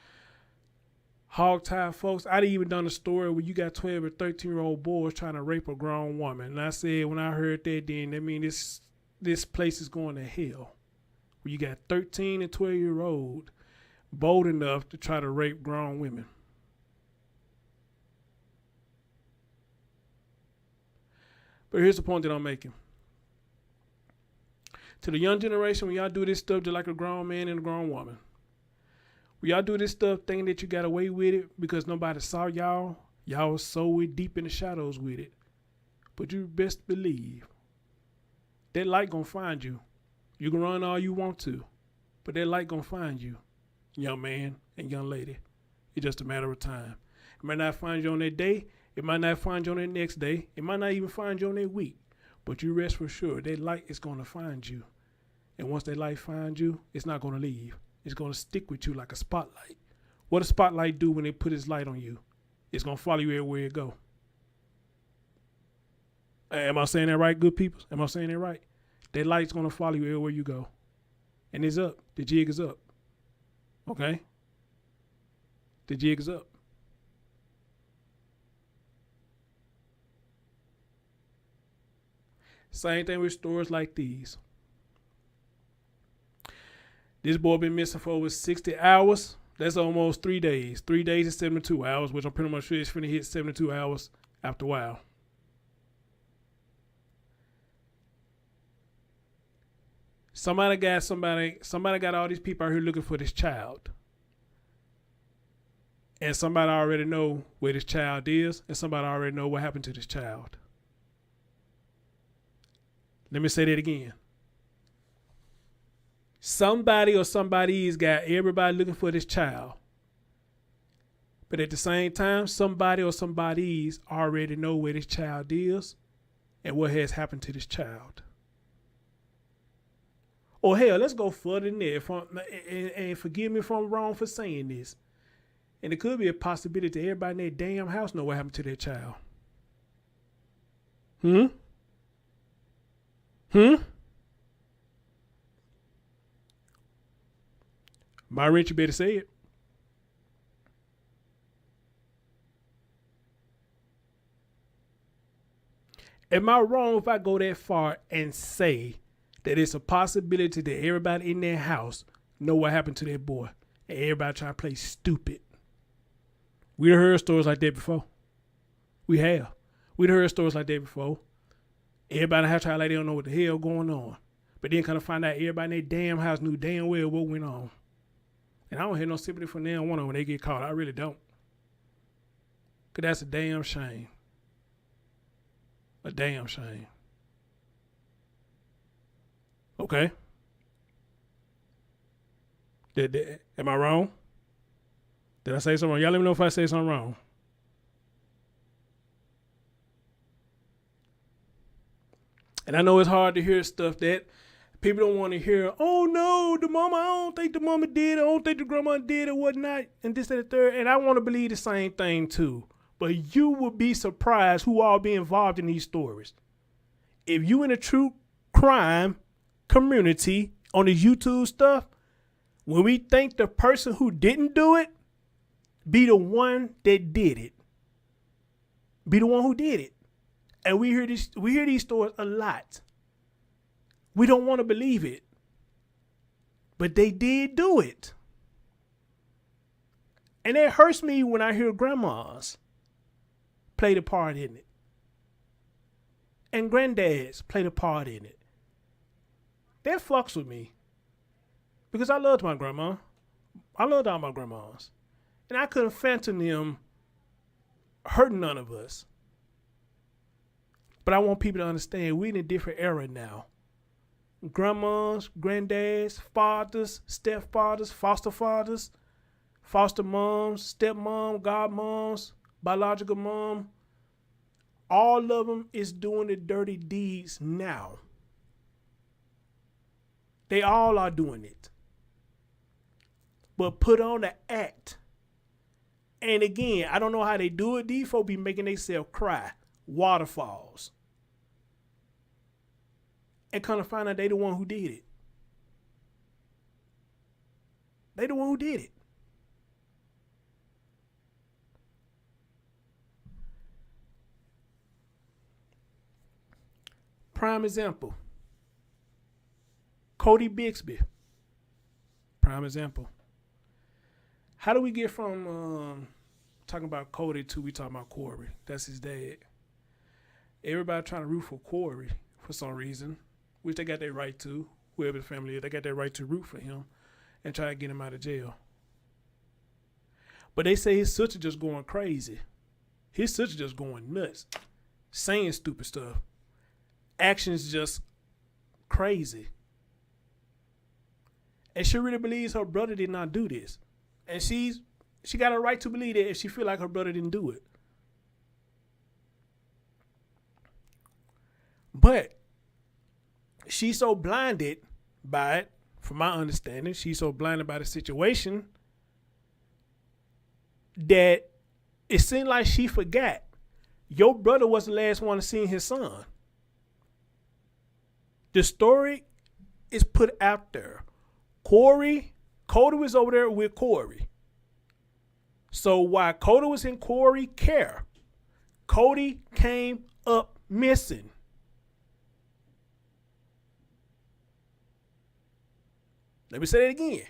hog-tie folks. I'd even done a story where you got 12 or 13-year-old boys trying to rape a grown woman. And I said, when I heard that, then that means this place is going to hell. Where you got 13 and 12-year-old bold enough to try to rape grown women. But here's the point that I'm making. To the young generation, when y'all do this stuff just like a grown man and a grown woman, When y'all do this stuff thinking that you got away with it because nobody saw y'all, y'all was so deep in the shadows with it. But you best believe that light gonna find you. You can run all you want to, but that light gonna find you, young man and young lady. It's just a matter of time. It might not find you on that day. It might not find you on that next day. It might not even find you on that week. But you rest for sure, that light is gonna find you. And once that light finds you, it's not gonna leave. It's gonna stick with you like a spotlight. What does spotlight do when it put its light on you? It's gonna follow you everywhere it go. Am I saying that right, good people? Am I saying that right? That light's gonna follow you everywhere you go. And it's up. The jig is up. Okay? The jig is up. Same thing with stories like these. This boy been missing for over 60 hours. That's almost 3 days. 3 days is 72 hours, which I'm pretty much sure it's finna hit 72 hours after a while. Somebody got all these people out here looking for this child. And somebody already know where this child is, and somebody already know what happened to this child. Let me say that again. Somebody or somebody's got everybody looking for this child. But at the same time, somebody or somebody's already know where this child is and what has happened to this child. Or hell, let's go further than that. And forgive me if I'm wrong for saying this. And it could be a possibility that everybody in that damn house know what happened to their child. My Rich, you better say it. Am I wrong if I go that far and say that it's a possibility that everybody in their house know what happened to their boy and everybody trying to play stupid? We done heard stories like that before. We have. We done heard stories like that before. Everybody have tried like they don't know what the hell going on. But then kind of find out everybody in their damn house knew damn well what went on. And I don't have no sympathy for them one when they get caught. I really don't. Because that's a damn shame. A damn shame. Okay. Am I wrong? Did I say something wrong? Y'all let me know if I say something wrong. And I know it's hard to hear stuff that people don't want to hear. Oh no, the mama, I don't think the mama did it. I don't think the grandma did it, whatnot, and this and the third. And I want to believe the same thing too. But you will be surprised who all be involved in these stories. If you in a true crime community on the YouTube stuff, when we think the person who didn't do it be the one that did it. Be the one who did it. And we hear these stories a lot. We don't want to believe it. But they did do it. And it hurts me when I hear grandmas play the part in it. And granddads play the part in it. That fucks with me. Because I loved my grandma. I loved all my grandmas. And I couldn't phantom them hurting none of us. But I want people to understand we're in a different era now. Grandmas, granddads, fathers, stepfathers, foster fathers, foster moms, stepmom, godmoms, biological mom. All of them is doing the dirty deeds now. They all are doing it. But put on the act. And again, I don't know how they do it. These folks be making themselves cry. Waterfalls. And kind of find out they the one who did it. They the one who did it. Prime example. Cody Bixby. Prime example. How do we get from talking about Cody to we talking about Corey? That's his dad. Everybody trying to root for Corey for some reason, which they got their right to. Whoever the family is, they got their right to root for him and try to get him out of jail. But they say his sister just going crazy. His sister just going nuts. Saying stupid stuff. Actions just crazy. And she really believes her brother did not do this. And she got a right to believe that if she feel like her brother didn't do it. But she's so blinded by it, from my understanding, she's so blinded by the situation that it seemed like she forgot your brother was the last one to see his son. The story is put out there. Cody was over there with Corey. So while Cody was in Corey's care, Cody came up missing. Let me say that again.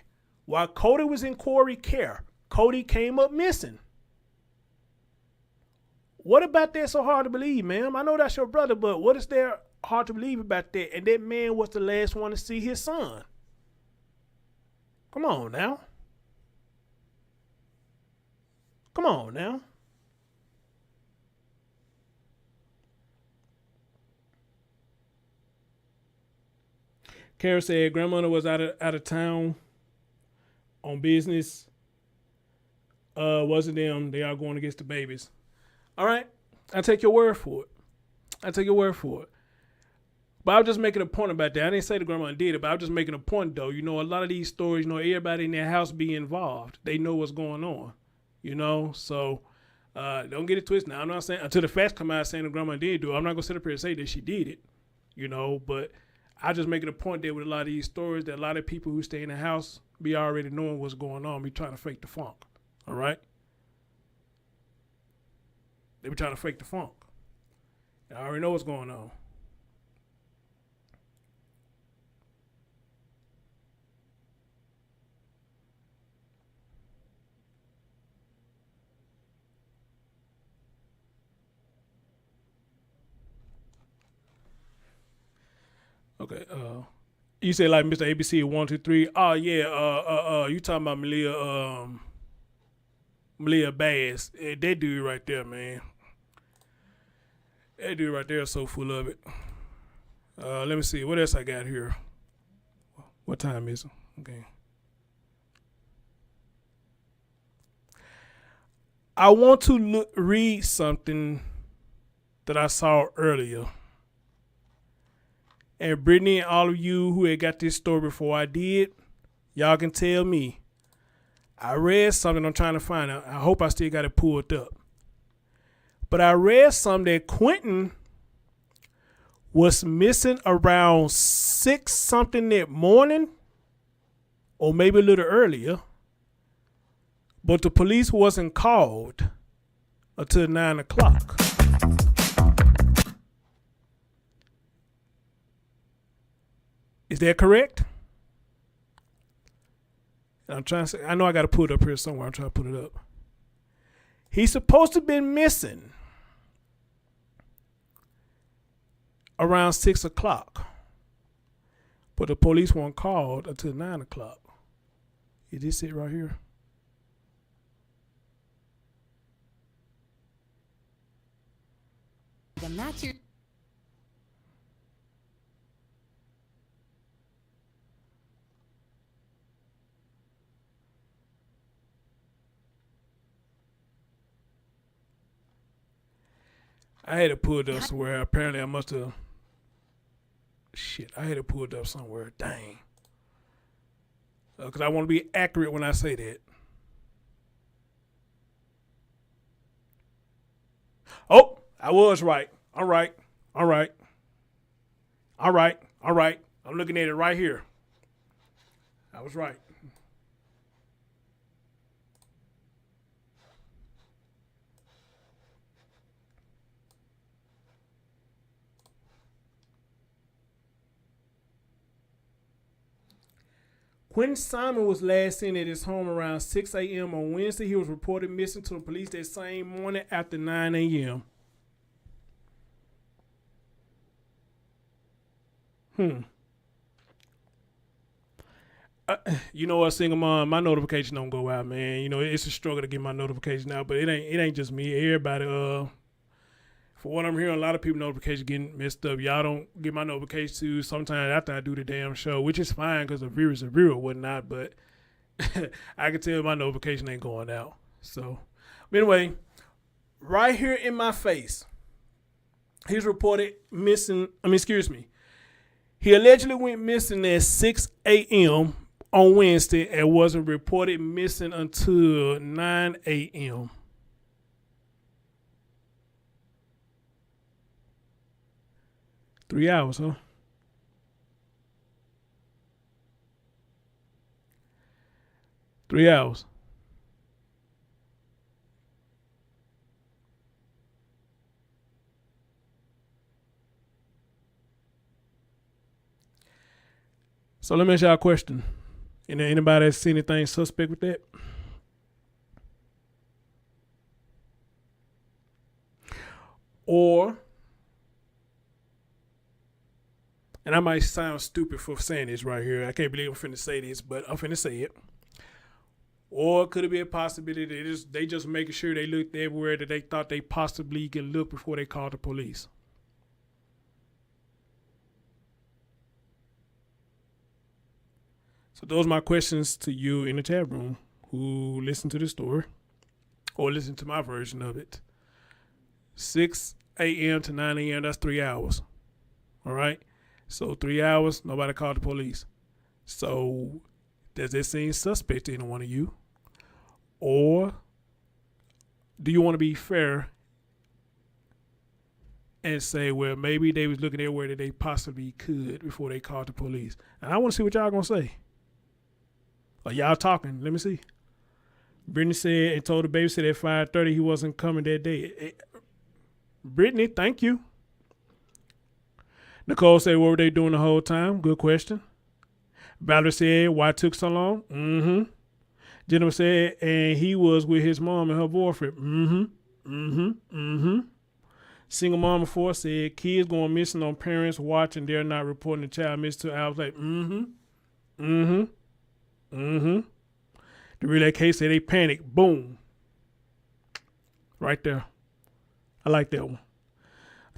While Cody was in Corey's care, Cody came up missing. What about that so hard to believe, ma'am? I know that's your brother, but what is there hard to believe about that? And that man was the last one to see his son. Come on now. Come on now. Kara said grandmother was out of town on business. Wasn't them. They are going against the babies. All right. I take your word for it. But I was just making a point about that. I didn't say the grandma did it, but I was just making a point, though. You know, a lot of these stories, you know, everybody in their house be involved. They know what's going on, you know. So don't get it twisted. Now, I'm not saying until the facts come out saying the grandma did do it. I'm not going to sit up here and say that she did it, you know. But I just making a point there with a lot of these stories that a lot of people who stay in the house be already knowing what's going on, be trying to fake the funk, all right? They be trying to fake the funk. I already know what's going on. Okay, you say like Mr. ABC 123. Oh yeah, you talking about Malia Bass. That dude right there, man. That dude right there is so full of it. Let me see. What else I got here? What time is it? Okay. I want to read something that I saw earlier. And Brittany and all of you who had got this story before I did, y'all can tell me. I read something I'm trying to find out. I hope I still got it pulled up. But I read something that Quinton was missing around 6 something that morning, or maybe a little earlier. But the police wasn't called until 9 o'clock. Is that correct? I'm trying to say, I know I got to put it up here somewhere. I'm trying to put it up. He's supposed to have been missing around 6 o'clock. But the police weren't called until 9 o'clock. Is this it right here? Then that's your... I had to pull it up somewhere. Apparently, I must have. Shit, I had to pull it up somewhere. Dang. Because I want to be accurate when I say that. Oh, I was right. All right. I'm looking at it right here. I was right. Quinton Simon was last seen at his home around 6 a.m. on Wednesday. He was reported missing to the police that same morning after 9 a.m. You know what, single mom, my notification don't go out, man. You know, it's a struggle to get my notification out, but it ain't just me. Everybody, for what I'm hearing, a lot of people notifications getting messed up. Y'all don't get my notifications too sometimes after I do the damn show, which is fine because the viewers are real or whatnot, but I can tell my notification ain't going out. So, but anyway, right here in my face, he's reported missing, he allegedly went missing at 6 a.m. on Wednesday and wasn't reported missing until 9 a.m. Three hours, huh? Three hours. So let me ask y'all a question. Anybody see anything suspect with that? Or, and I might sound stupid for saying this right here. I can't believe I'm finna say this, but I'm finna say it. Or could it be a possibility that they just making sure they looked everywhere that they thought they possibly can look before they called the police? So those are my questions to you in the chat room who listen to the story or listen to my version of it. 6 a.m. to 9 a.m., that's 3 hours. All right? So 3 hours, nobody called the police. So does that seem suspect to any one of you? Or do you want to be fair and say, well, maybe they was looking everywhere that they possibly could before they called the police? And I want to see what y'all going to say. Are y'all talking? Let me see. Brittany said and told the babysitter at 5:30 he wasn't coming that day. Brittany, thank you. Nicole said, what were they doing the whole time? Good question. Valerie said, why it took so long? Mm-hmm. Jennifer said, and he was with his mom and her boyfriend. Mm-hmm. Mm-hmm. Mm-hmm. Single mama 4 said, kids going missing on parents watching. They're not reporting the child missed 2 hours later. Mm-hmm. Mm-hmm. Mm-hmm. The relay case said they panicked. Boom. Right there. I like that one.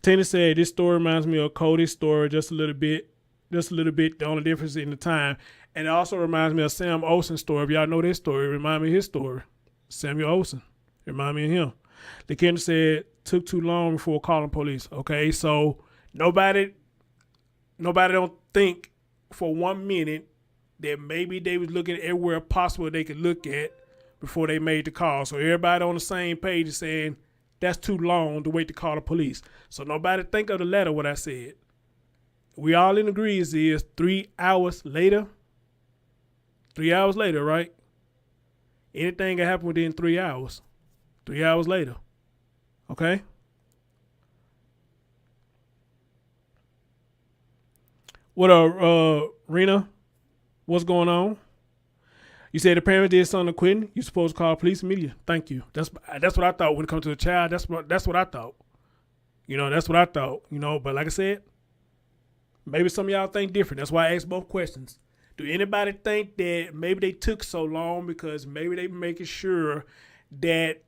Tina said, this story reminds me of Cody's story just a little bit. The only difference in the time. And it also reminds me of Sam Olsen's story. If y'all know this story, it reminds me of his story. Samuel Olsen. It reminds me of him. The Kendra said, took too long before calling police. Okay, so nobody don't think for 1 minute that maybe they was looking everywhere possible they could look at before they made the call. So everybody on the same page is saying that's too long to wait to call the police. So nobody think of the letter what I said. We all in agreement is 3 hours later. 3 hours later, right? Anything can happen within 3 hours. 3 hours later. Okay? What up, Rena? What's going on? You said the parents did something to Quinton. You supposed to call police immediately. Thank you. That's what I thought when it comes to a child. That's what I thought. You know, that's what I thought. You know, but like I said, maybe some of y'all think different. That's why I asked both questions. Do anybody think that maybe they took so long because maybe they making sure that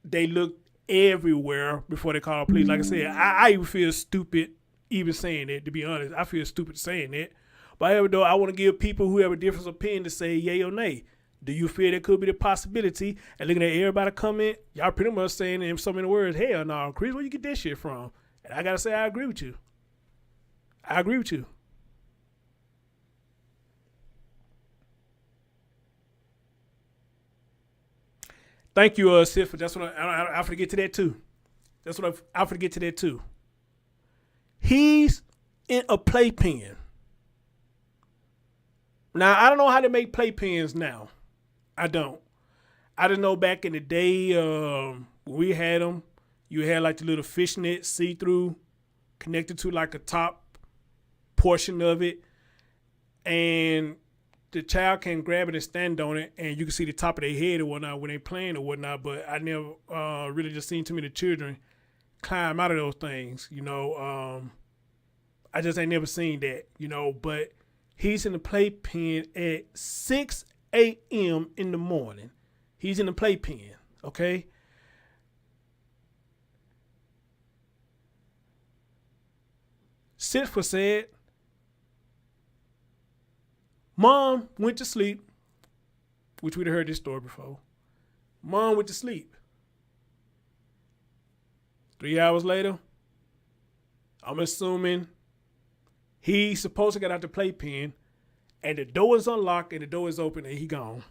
they looked everywhere before they called police? Like I said, I even feel stupid even saying that, to be honest. I feel stupid saying that. But however, though, I want to give people who have a different opinion to say yay or nay. Do you feel there could be the possibility? And looking at everybody comment, y'all pretty much saying in so many words, hell no, Chris, where you get that shit from? And I got to say, I agree with you. I agree with you. Thank you, Sif. That's what I forget to that too. That's what I forget to that too. He's in a playpen. Now, I don't know how to make playpens now. I don't. I didn't know back in the day when we had them, you had like the little fishnet see-through connected to like a top portion of it. And the child can grab it and stand on it, and you can see the top of their head or whatnot when they playing or whatnot. But I never really just seen too many children climb out of those things, you know. I just ain't never seen that, you know. But He's in the playpen at 6 a.m. in the morning. He's in the playpen, okay? Sitfa said, Mom went to sleep, which we'd heard this story before. Mom went to sleep. 3 hours later, I'm assuming he's supposed to get out the playpen, and the door is unlocked and the door is open and he gone.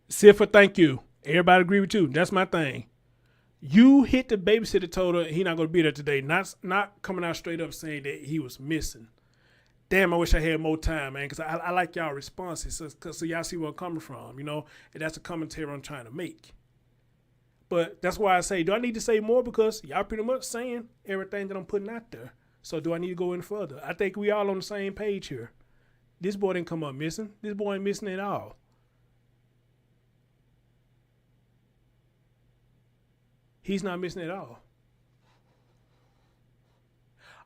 Siffa, thank you. Everybody agree with you. That's my thing. You hit the babysitter, told her he not going to be there today. Not coming out straight up saying that he was missing. Damn, I wish I had more time, man, because I like y'all responses, so y'all see where I'm coming from, you know, and that's the commentary I'm trying to make. But that's why I say, do I need to say more? Because y'all pretty much saying everything that I'm putting out there. So do I need to go any further? I think we all on the same page here. This boy didn't come up missing. This boy ain't missing at all. He's not missing at all.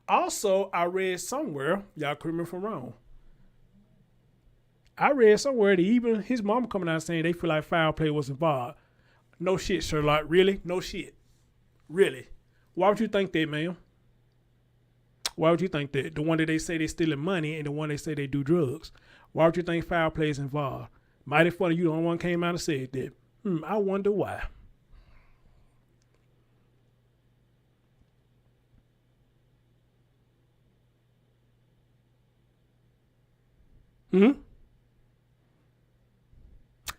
Also, I read somewhere, y'all correct me if I'm wrong. I read somewhere that even his mama coming out saying they feel like foul play was involved. No shit, Sherlock. Really? No shit. Really? Why would you think that, ma'am? Why would you think that? The one that they say they stealing money and the one they say they do drugs. Why would you think foul play is involved? Mighty funny you the only one came out and said that. I wonder why.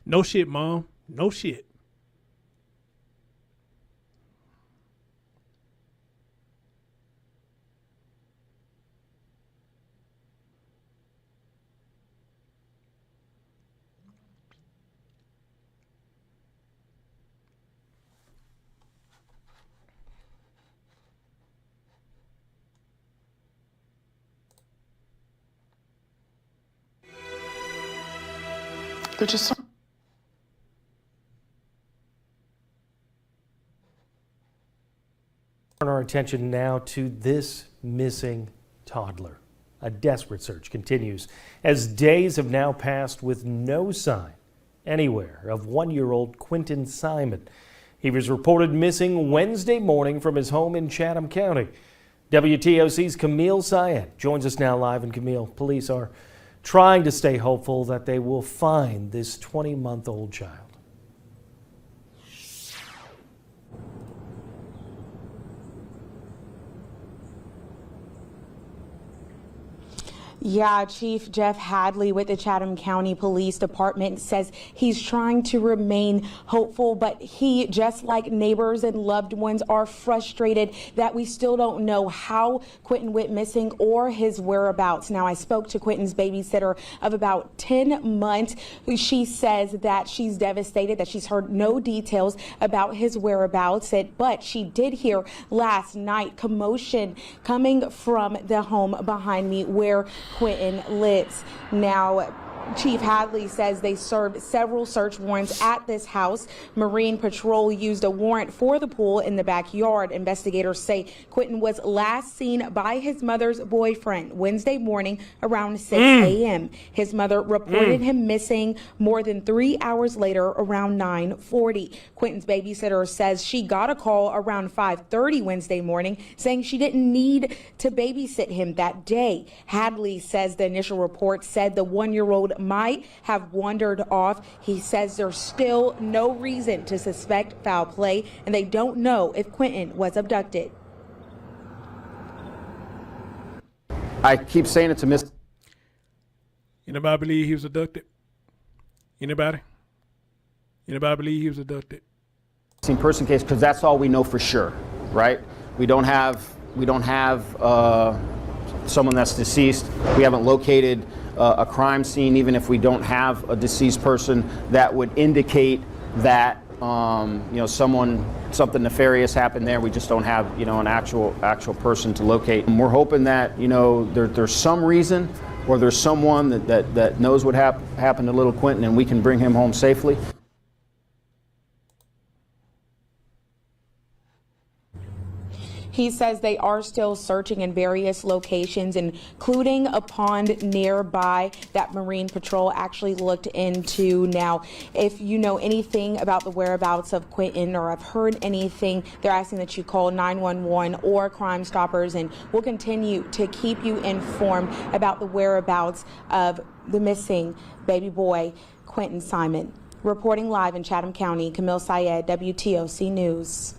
No shit, Mom. No shit. They're just Turn our attention now to this missing toddler. A desperate search continues as days have now passed with no sign anywhere of 1-year-old Quinton Simon. He was reported missing Wednesday morning from his home in Chatham County. WTOC's Camille Syed joins us now live. And Camille, police are trying to stay hopeful that they will find this 20-month-old child. Yeah, Chief Jeff Hadley with the Chatham County Police Department says he's trying to remain hopeful, but he, just like neighbors and loved ones, are frustrated that we still don't know how Quinton went missing or his whereabouts. Now, I spoke to Quinton's babysitter of about 10 months. She says that she's devastated, that she's heard no details about his whereabouts, but she did hear last night commotion coming from the home behind me where Quinton lives. Now, Chief Hadley says they served several search warrants at this house. Marine Patrol used a warrant for the pool in the backyard. Investigators say Quinton was last seen by his mother's boyfriend Wednesday morning around 6 a.m. His mother reported him missing more than 3 hours later around 9:40. Quinton's babysitter says she got a call around 5:30 Wednesday morning saying she didn't need to babysit him that day. Hadley says the initial report said the 1-year-old might have wandered off. He says there's still no reason to suspect foul play, and they don't know if Quinton was abducted. I keep saying it's a miss. Anybody believe he was abducted? Anybody? Anybody believe he was abducted? Missing person case, because that's all we know for sure, right? We don't have someone that's deceased. We haven't located a crime scene, even if we don't have a deceased person, that would indicate that something nefarious happened there. We just don't have an actual person to locate. And we're hoping that there's some reason or there's someone that knows what happened to little Quinton and we can bring him home safely. He says they are still searching in various locations, including a pond nearby that Marine Patrol actually looked into. Now, if you know anything about the whereabouts of Quinton or have heard anything, they're asking that you call 911 or Crime Stoppers, and we'll continue to keep you informed about the whereabouts of the missing baby boy, Quinton Simon. Reporting live in Chatham County, Camille Syed, WTOC News.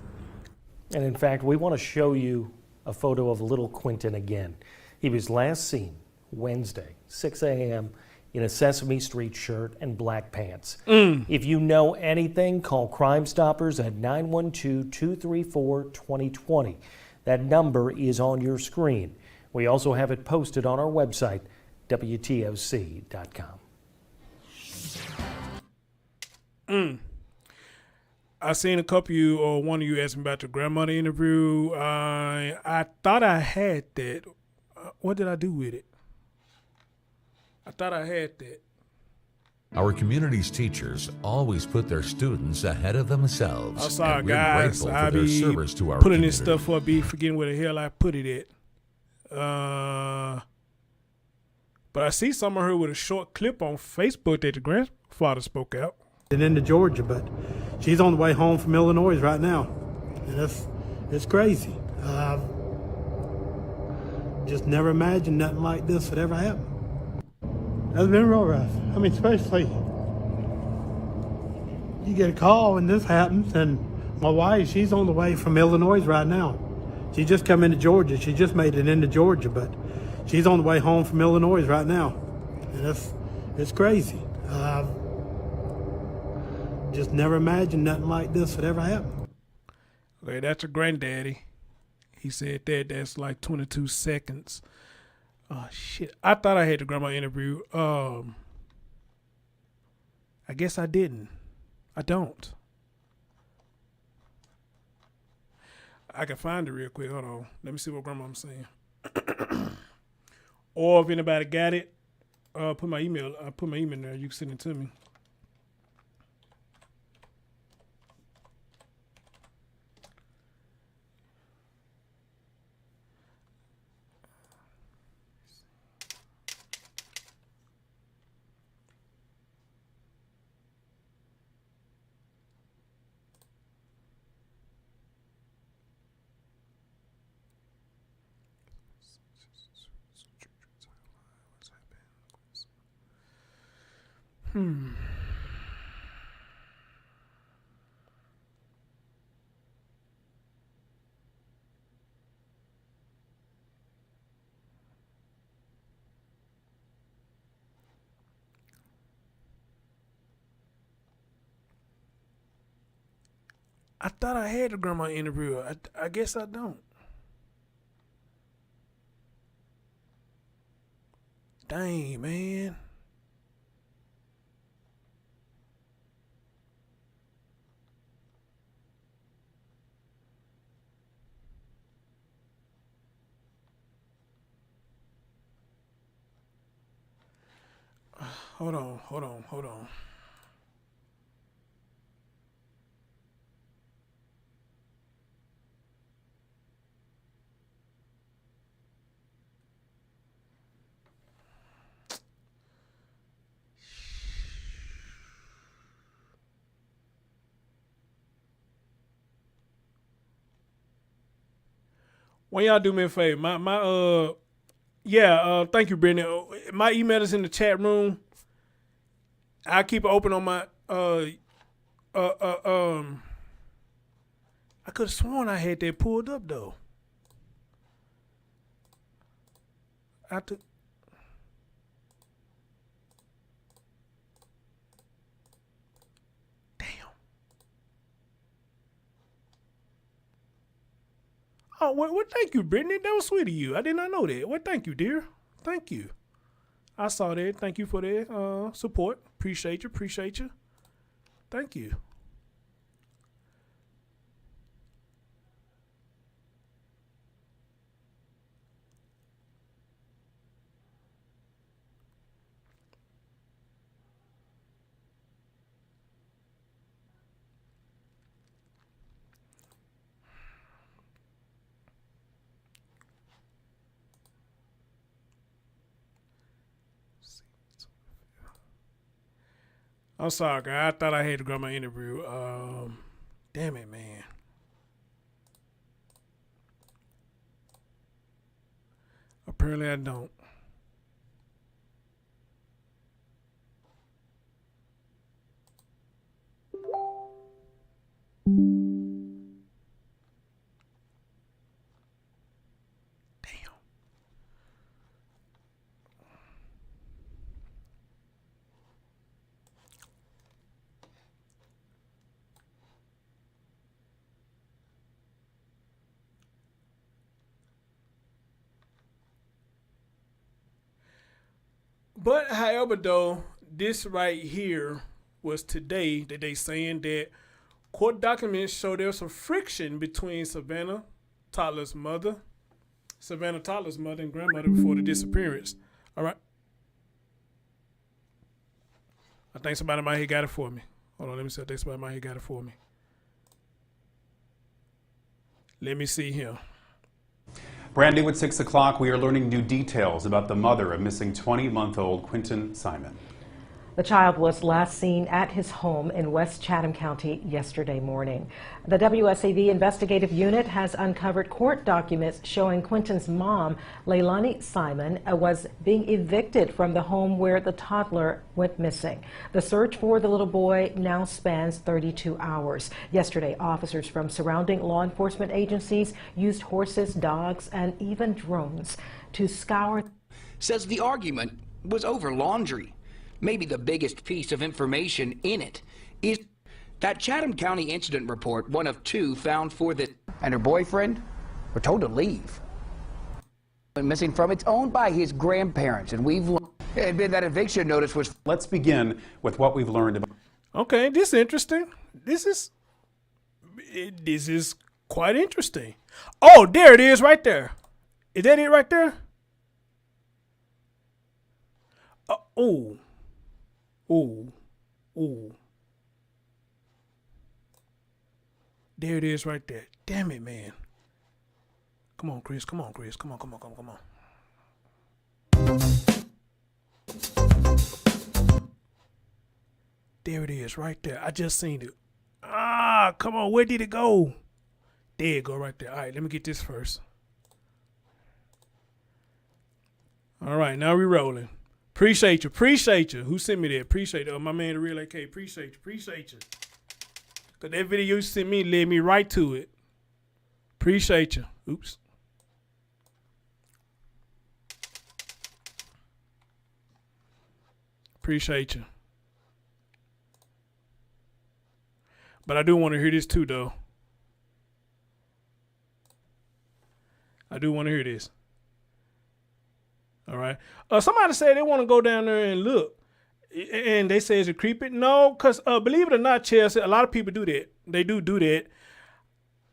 And in fact, we want to show you a photo of little Quinton again. He was last seen Wednesday, 6 a.m. in a Sesame Street shirt and black pants. If you know anything, call Crime Stoppers at 912-234-2020. That number is on your screen. We also have it posted on our website, WTOC.com. I seen a couple of you, or one of you asked me about the grandmother interview. I thought I had that. What did I do with it? I thought I had that. Our community's teachers always put their students ahead of themselves. I'm sorry, and we're guys. grateful I for their be service to our putting community. this stuff up, be forgetting where the hell I put it at. But I see some of her with a short clip on Facebook that the grandfather spoke out. And into Georgia, but she's on the way home from Illinois right now. And it's crazy. Just never imagined nothing like this would ever happen. That's been real rough. I mean, especially you get a call and this happens, and my wife, she's on the way from Illinois right now. She just come into Georgia. She just made it into Georgia, but she's on the way home from Illinois right now. And it's crazy. Just never imagined nothing like this would ever happen. Okay, that's her granddaddy. He said that. That's like 22 seconds. Oh, shit. I thought I had the grandma interview. I guess I didn't. I don't. I can find it real quick. Hold on. Let me see what grandma's saying. Or if anybody got it, put my email. I put my email there. You can send it to me. I thought I had the grandma interview. I guess I don't. Dang, man. Hold on. When y'all do me a favor, thank you, Brendan. My email is in the chat room. I keep it open on my I could have sworn I had that pulled up though. Oh, well, thank you, Brittany. That was sweet of you. I did not know that. Well, thank you, dear. Thank you. I saw that. Thank you for that support. Appreciate you. Thank you. I'm sorry, guy. I thought I had to grab my interview. Damn it, man. Apparently I don't. But however, though, this right here was today that they saying that court documents show there was some friction between Savannah toddler's mother and grandmother before the disappearance. All right. I think somebody might have got it for me. Hold on, let me see. I think somebody might have got it for me. Let me see here. Brand new at 6 o'clock, we are learning new details about the mother of missing 20-month-old Quinton Simon. The child was last seen at his home in West Chatham County yesterday morning. The WSAV investigative unit has uncovered court documents showing Quinton's mom, Leilani Simon, was being evicted from the home where the toddler went missing. The search for the little boy now spans 32 hours. Yesterday, officers from surrounding law enforcement agencies used horses, dogs, and even drones to scour. Says the argument was over laundry. Maybe the biggest piece of information in it is that Chatham County incident report, one of two found for this, and her boyfriend were told to leave. Missing from it's owned by his grandparents, and we've admitted that eviction notice was. Let's begin with what we've learned about. Okay, this is interesting. This is quite interesting. Oh, there it is right there. Is that it right there? Oh. Ooh. There it is right there. Damn it, man. Come on, Chris. Come on. There it is right there. I just seen it. Come on. Where did it go? There it go right there. All right, let me get this first. All right, now we rolling. Appreciate you. Who sent me that? Appreciate it. My man, the Real AK. Appreciate you. Because that video you sent me led me right to it. Appreciate you. Oops. Appreciate you. But I do want to hear this too, though. I do want to hear this. All right. Somebody said they want to go down there and look. And they say, is it creepy? No, because believe it or not, Chelsea, a lot of people do that. They do that.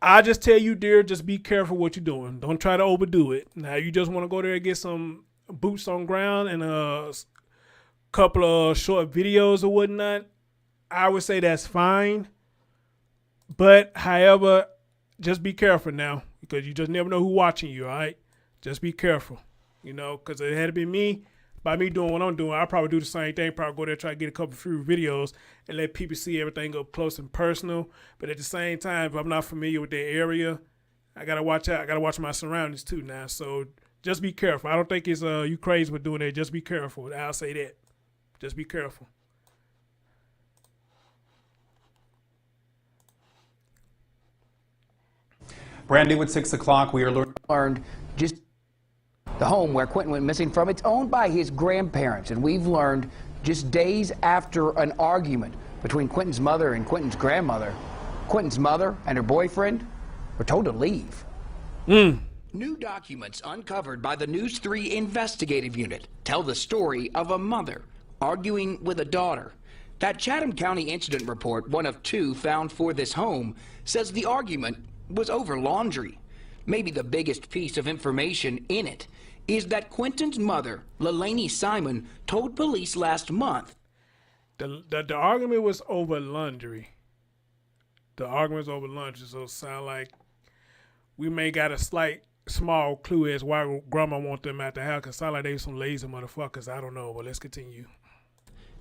I just tell you, dear, just be careful what you're doing. Don't try to overdo it. Now, you just want to go there and get some boots on ground and a couple of short videos or whatnot. I would say that's fine. But, however, just be careful now because you just never know who's watching you, all right? Just be careful. You know, because it had to be me. By me doing what I'm doing, I'll probably do the same thing. Probably go there, try to get a couple few videos and let people see everything up close and personal. But at the same time, if I'm not familiar with that area, I got to watch out. I got to watch my surroundings too now. So just be careful. I don't think it's you crazy for doing that. Just be careful. I'll say that. Just be careful. Brand new at 6 o'clock, we are learned just. The home where Quinton went missing from, it's owned by his grandparents, and we've learned just days after an argument between Quinton's mother and Quinton's grandmother, Quinton's mother and her boyfriend were told to leave. New documents uncovered by the News 3 investigative unit tell the story of a mother arguing with a daughter. That Chatham County incident report, one of two found for this home, says the argument was over laundry. Maybe the biggest piece of information in it is that Quinton's mother, Leilani Simon, told police last month. The argument was over laundry. So it sounds like we may got a small clue as why grandma want them at the house. Cause it sounds like they some lazy motherfuckers. I don't know, but let's continue.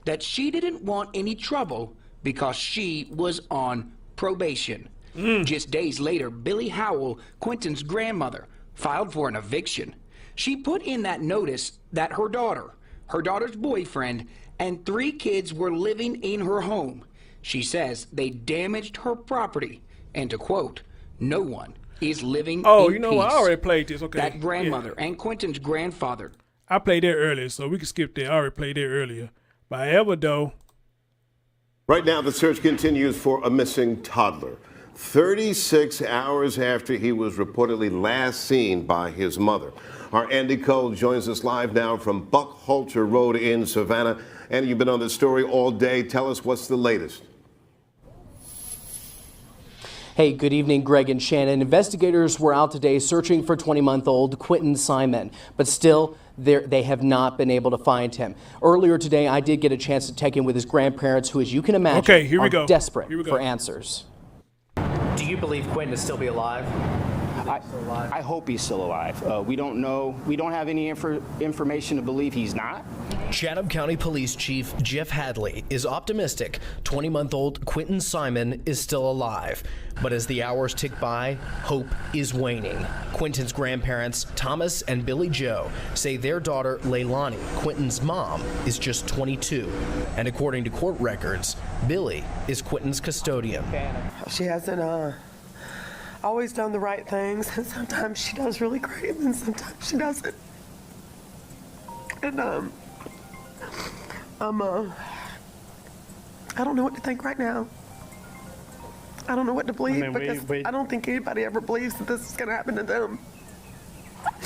that she didn't want any trouble because she was on probation. Just days later, Billy Howell, Quinton's grandmother, filed for an eviction. She put in that notice that her daughter's boyfriend, and 3 kids were living in her home. She says they damaged her property, and to quote, "No one is living in you know peace." what? I already played this. Okay. That grandmother and Quinton's grandfather. I played that earlier, so we can skip that. I already played that earlier. But however, though. Right now, the search continues for a missing toddler. 36 hours after he was reportedly last seen by his mother. Our Andy Cole joins us live now from Buckhalter Road in Savannah. Andy, you've been on this story all day. Tell us what's the latest. Hey, good evening, Greg and Shannon. Investigators were out today searching for 20-month-old Quinton Simon, but still they have not been able to find him. Earlier today, I did get a chance to check in with his grandparents, who, as you can imagine, are desperate for answers. Do you believe Quinton will still be alive? I hope he's still alive. We don't know. We don't have any information to believe he's not. Chatham County Police Chief Jeff Hadley is optimistic 20-month-old Quinton Simon is still alive. But as the hours tick by, hope is waning. Quinton's grandparents, Thomas and Billy Joe, say their daughter, Leilani, Quinton's mom, is just 22. And according to court records, Billy is Quinton's custodian. She hasn't always done the right things, and sometimes she does really great, and sometimes she doesn't. And I don't know what to think right now. I don't know what to believe, because I don't think anybody ever believes that this is going to happen to them. I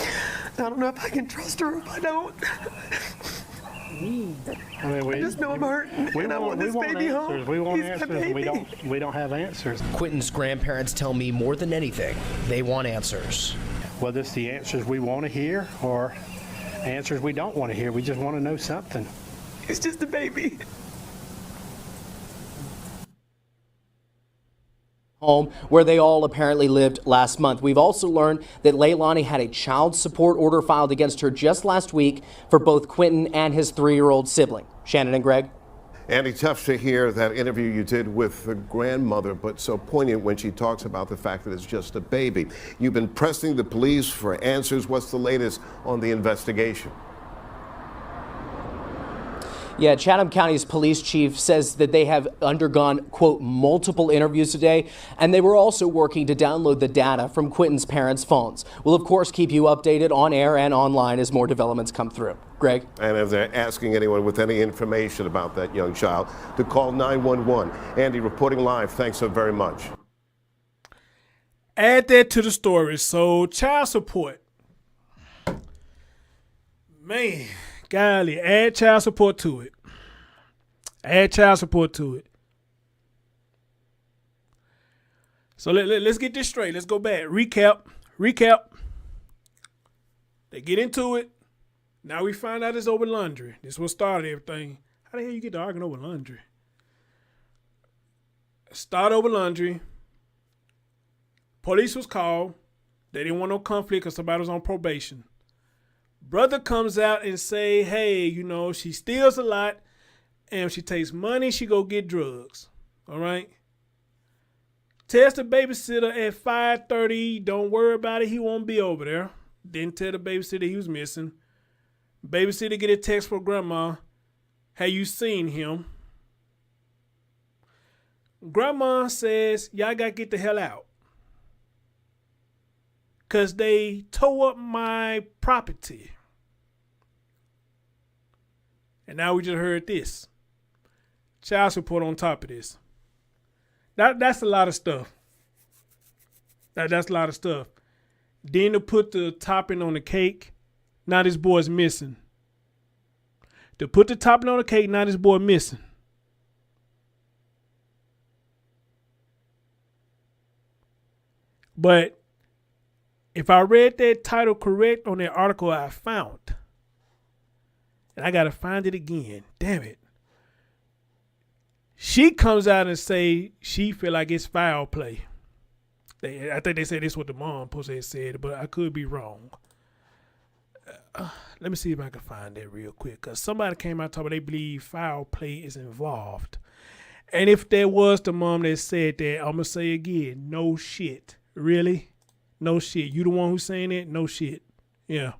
don't know if I can trust her or if I don't. I just know I'm hurting, and I want this baby home. We want He's answers, my baby. and we don't have answers. Quinton's grandparents tell me more than anything, they want answers. Whether it's the answers we want to hear or answers we don't want to hear, we just want to know something. It's just a baby. Home where they all apparently lived last month. We've also learned that Leilani had a child support order filed against her just last week for both Quinton and his 3-year-old sibling. Shannon and Greg. Andy, tough to hear that interview you did with the grandmother, but so poignant when she talks about the fact that it's just a baby. You've been pressing the police for answers. What's the latest on the investigation? Yeah, Chatham County's police chief says that they have undergone, quote, multiple interviews today, and they were also working to download the data from Quinton's parents' phones. We'll, of course, keep you updated on air and online as more developments come through. Greg? And if they're asking anyone with any information about that young child to call 911. Andy, reporting live. Thanks so very much. Add that to the story. So, child support. Man. Golly, add child support to it. Add child support to it. So let's get this straight. Let's go back. Recap. They get into it. Now we find out it's over laundry. This is what started everything. How the hell you get to arguing over laundry? Start over laundry. Police was called. They didn't want no conflict because somebody was on probation. Brother comes out and say, hey, you know, she steals a lot, and if she takes money, she go get drugs. All right? Tells the babysitter at 5:30, don't worry about it, he won't be over there. Didn't tell the babysitter he was missing. Babysitter get a text from grandma, have you seen him? Grandma says, y'all got to get the hell out. Because they tore up my property. And now we just heard this. Child support on top of this. That's a lot of stuff. That's a lot of stuff. Then to put the topping on the cake, now this boy's missing. To put the topping on the cake, now this boy missing. But if I read that title correct on that article I found, and I got to find it again. Damn it. She comes out and say she feel like it's foul play. I think they said this what the mom supposed to have said, but I could be wrong. let me see if I can find that real quick. Because somebody came out talking about they believe foul play is involved. And if there was the mom that said that, I'm going to say again, no shit. Really? No shit. You the one who's saying that? No shit. Yeah.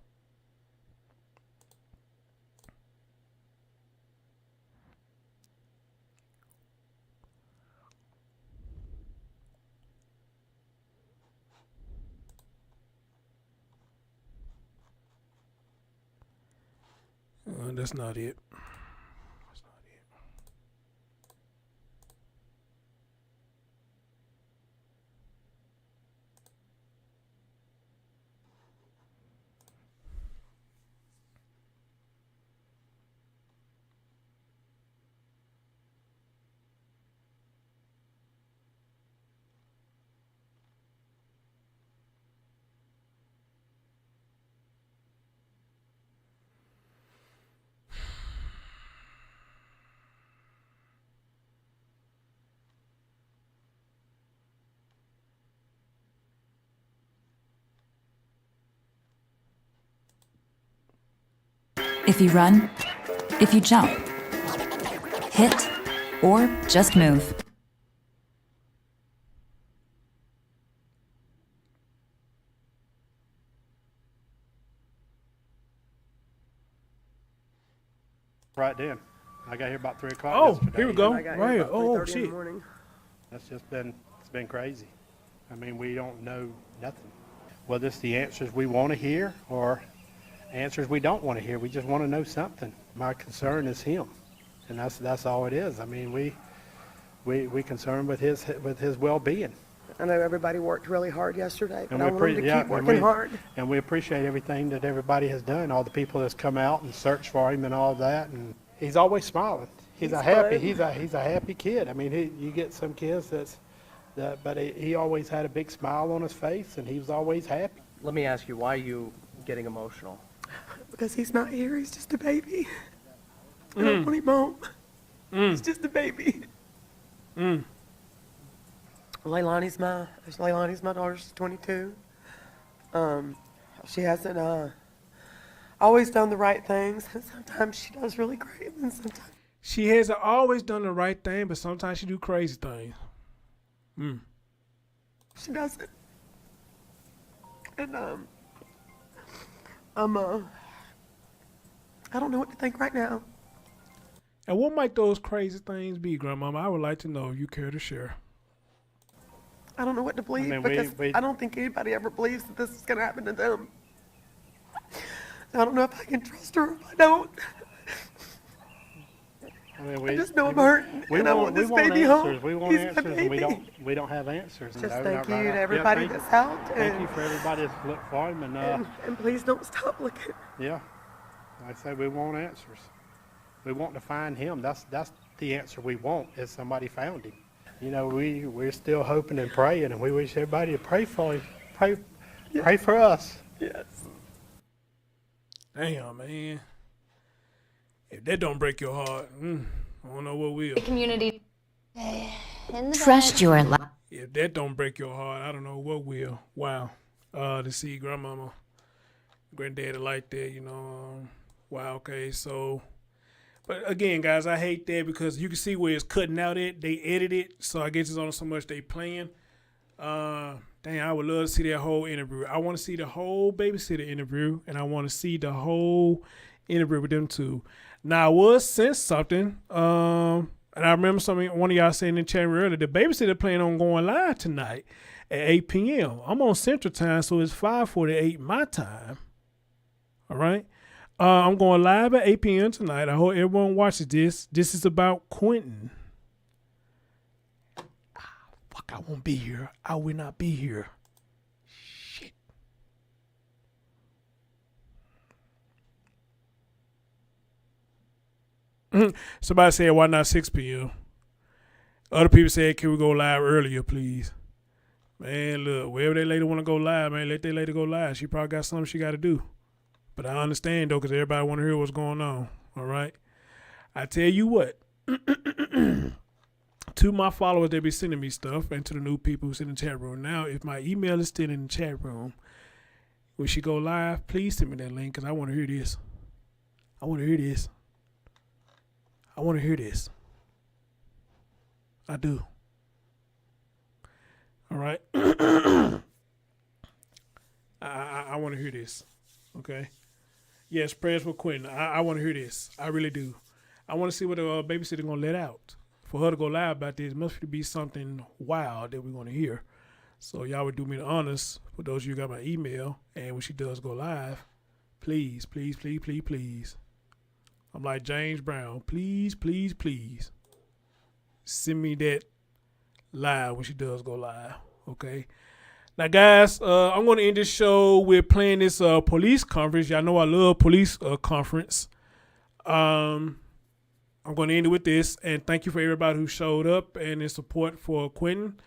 That's not it. If you run, if you jump, hit, or just move. Right then. I got here about 3 o'clock. Oh, yesterday. here we go. Right. Oh, shit. That's just it's been crazy. I mean, we don't know nothing. Whether it's the answers we want to hear or answers we don't want to hear. We just want to know something. My concern is him, and that's all it is. I mean, we concerned with his well-being. I know everybody worked really hard yesterday, but I want them to keep working hard. And we appreciate everything that everybody has done, all the people that's come out and searched for him and all that. And he's always smiling. He's a happy kid. I mean, you get some kids but he always had a big smile on his face, and he was always happy. Let me ask you, why are you getting emotional? Because he's not here. He's just a baby. I don't want him home. He's just a baby. Leilani's my daughter. She's 22. She hasn't always done the right things. Sometimes she does really great, and sometimes she hasn't always done the right thing, but sometimes she do crazy things. She doesn't. And I don't know what to think right now. And what might those crazy things be, Grandmama? I would like to know if you care to share. I don't know what to believe because I don't think anybody ever believes that this is going to happen to them. I don't know if I can trust her or if I don't. I just know I'm hurting, and I want this baby home. We want answers, and we don't have answers. Just thank you to everybody that's out. Thank you for everybody that's looked for him, and please don't stop looking. Yeah, like I say, we want answers. We want to find him. That's the answer we want. Is somebody found him. You know, we're still hoping and praying, and we wish everybody to pray for him. Pray for us. Yes. Damn, man. If that don't break your heart, I don't know what will. The community. Trust your life. If that don't break your heart, I don't know what will. Wow. To see grandmama, granddaddy like that, you know. Wow, okay, so. But again, guys, I hate that because you can see where it's cutting out at. They edit it, so I guess it's on so much they playing. Dang, I would love to see that whole interview. I want to see the whole Babysitter interview, and I want to see the whole interview with them too. Now, I was sent something, and I remember one of y'all saying in the chat earlier, the Babysitter planning on going live tonight at 8 p.m. I'm on Central Time, so it's 5:48 my time. All right? I'm going live at 8 p.m. tonight. I hope everyone watches this. This is about Quinton. Fuck, I won't be here. I will not be here. Shit. Somebody said, why not 6 p.m.? Other people said, can we go live earlier, please? Man, look, wherever that lady want to go live, man, let that lady go live. She probably got something she got to do. But I understand, though, because everybody want to hear what's going on, all right? I tell you what, to my followers, they be sending me stuff, and to the new people who's in the chat room. Now, if my email is still in the chat room, when she go live, please send me that link because I want to hear this. I want to hear this. I want to hear this. I do. All right. I want to hear this. Okay. Yes, prayers for Quinton. I want to hear this. I really do. I want to see what the babysitter going to let out. For her to go live about this, must be something wild that we're going to hear. So y'all would do me the honors, for those of you who got my email, and when she does go live, please, please, please, please, please. I'm like James Brown. Please, please, please. Send me that live when she does go live. Okay. Now, guys, I'm going to end this show with playing this police conference. Y'all know I love police conference. I'm going to end it with this, and thank you for everybody who showed up and in support for Quinton.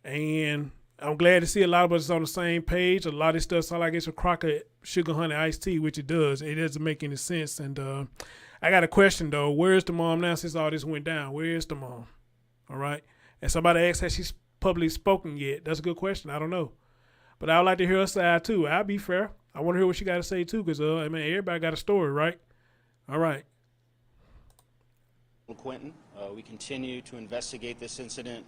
And I'm glad to see a lot of us on the same page. A lot of this stuff sounds like it's a crock of sugar honey iced tea, which it does. It doesn't make any sense. And I got a question, though. Where's the mom now since all this went down? Where's the mom? All right? And somebody asked, has she publicly spoken yet? That's a good question. I don't know. But I would like to hear her side, too. I'll be fair. I want to hear what she got to say, too, because, I mean, everybody got a story, right? All right. Quinton, we continue to investigate this incident.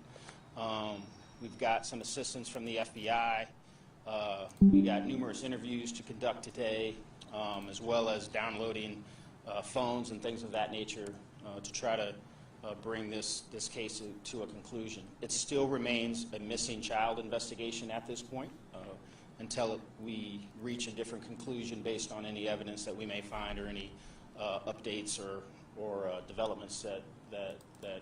We've got some assistance from the FBI. We got numerous interviews to conduct today, as well as downloading phones and things of that nature to try to bring this case to a conclusion. It still remains a missing child investigation at this point until we reach a different conclusion based on any evidence that we may find or any updates or developments that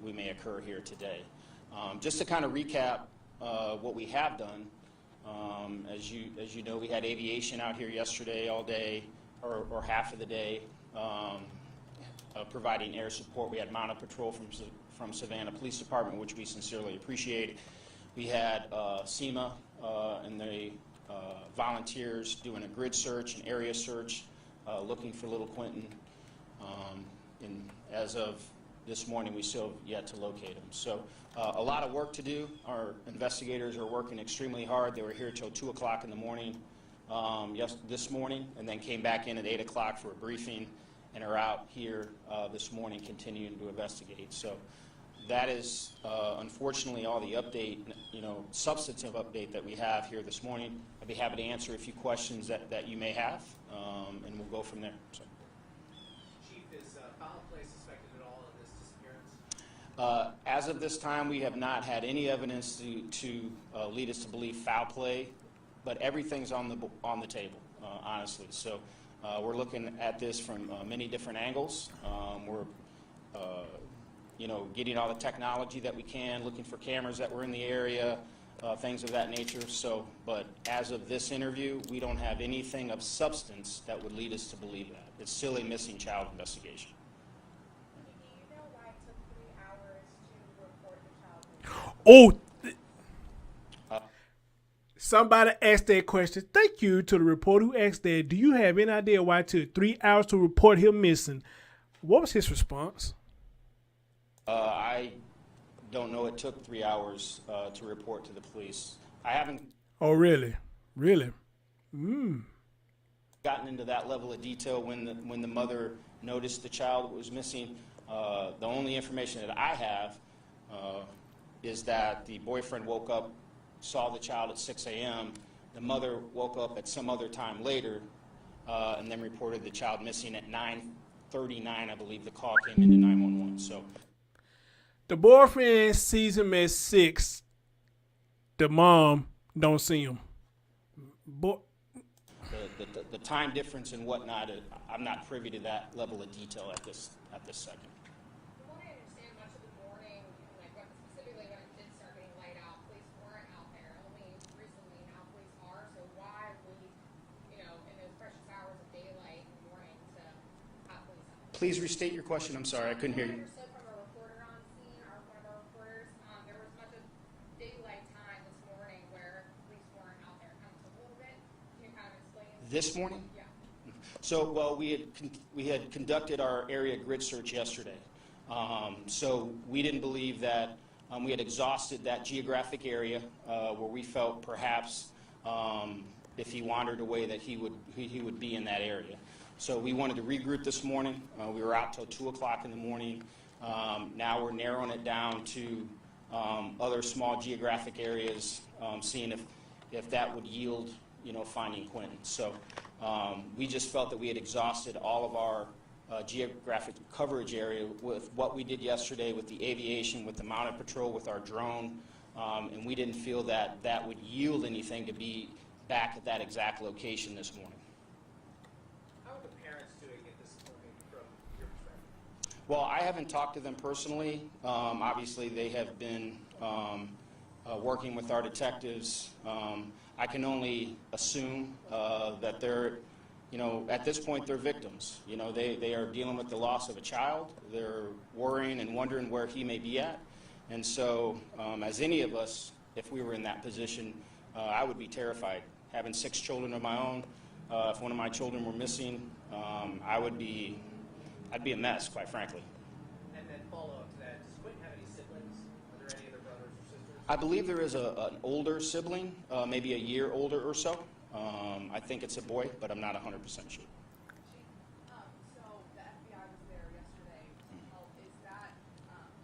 we may occur here today. Just to kind of recap what we have done, as you know, we had aviation out here yesterday all day, or half of the day, providing air support. We had mounted patrol from Savannah Police Department, which we sincerely appreciate. We had SEMA and the volunteers doing a grid search, an area search, looking for little Quinton. And as of this morning, we still have yet to locate him. So a lot of work to do. Our investigators are working extremely hard. They were here till 2 o'clock in the morning this morning, and then came back in at 8 o'clock for a briefing, and are out here this morning continuing to investigate. So that is unfortunately all the update, substantive update that we have here this morning. I'd be happy to answer a few questions that you may have, and we'll go from there. So. Foul play suspected at all in this disappearance? As of this time, we have not had any evidence to lead us to believe foul play, but everything's on the table, honestly. So we're looking at this from many different angles. We're getting all the technology that we can, looking for cameras that were in the area, things of that nature. So, but as of this interview, we don't have anything of substance that would lead us to believe that. It's still a missing child investigation. Oh, somebody asked that question. Thank you to the reporter who asked that. Do you have any idea why it took 3 hours to report him missing? What was his response? I don't know. It took 3 hours to report to the police. I haven't. Oh, really? Really? Gotten into that level of detail when the mother noticed the child was missing. The only information that I have is that the boyfriend woke up, saw the child at 6 a.m. The mother woke up at some other time later and then reported the child missing at 9:39. I believe the call came into 911. So the boyfriend sees him at 6. The mom don't see him. The time difference and whatnot, I'm not privy to that level of detail at this second. Please restate your question. I'm sorry, I couldn't hear you. This morning? Yeah. So, well, we had conducted our area grid search yesterday. So we didn't believe that we had exhausted that geographic area where we felt perhaps if he wandered away, that he would be in that area. So we wanted to regroup this morning. We were out till 2 o'clock in the morning. Now we're narrowing it down to other small geographic areas, seeing if that would yield, finding Quinton. So we just felt that we had exhausted all of our geographic coverage area with what we did yesterday with the aviation, with the mounted patrol, with our drone, and we didn't feel that that would yield anything to be back at that exact location this morning. How are the parents doing at this point from your perspective? Well, I haven't talked to them personally. Obviously, they have been working with our detectives. I can only assume that they're, at this point, they're victims. They are dealing with the loss of a child. They're worrying and wondering where he may be at. And so, as any of us, if we were in that position, I would be terrified. Having 6 children of my own, if one of my children were missing, I'd be a mess, quite frankly. And then follow up to that, does Quinton have any siblings? Are there any other brothers or sisters? I believe there is an older sibling, maybe a year older or so. I think it's a boy, but I'm not 100% sure. So the FBI was there yesterday to help. Is that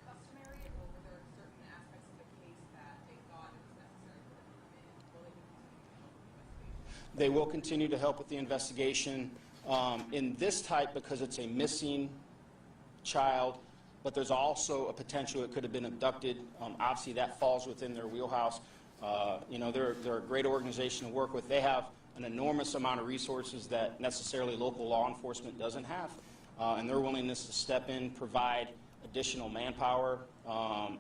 customary, or were there certain aspects of the case that they thought it was necessary for them to come in? Will they continue to help with the investigation? They will continue to help with the investigation. In this type, because it's a missing child, but there's also a potential it could have been abducted. Obviously, that falls within their wheelhouse. They're a great organization to work with. They have an enormous amount of resources that necessarily local law enforcement doesn't have, and their willingness to step in, provide additional manpower,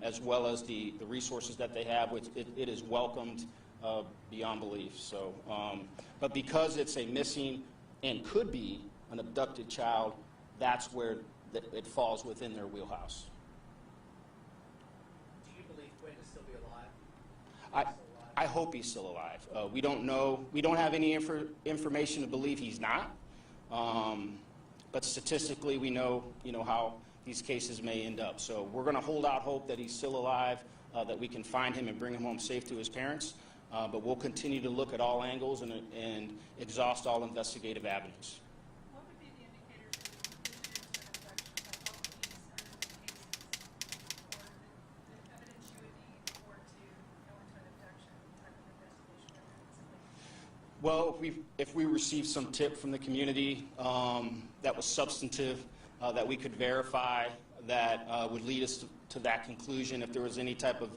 as well as the resources that they have, which it is welcomed beyond belief. So, but because it's a missing and could be an abducted child, that's where it falls within their wheelhouse. Do you believe Quinton will still be alive? I hope he's still alive. We don't know. We don't have any information to believe he's not. But statistically, we know how these cases may end up. So we're going to hold out hope that he's still alive, that we can find him and bring him home safe to his parents. But we'll continue to look at all angles and exhaust all investigative avenues. What would be the indicators of the evidence you would need for to go into an abduction type of investigation? Well, if we received some tip from the community that was substantive, that we could verify, that would lead us to that conclusion, if there was any type of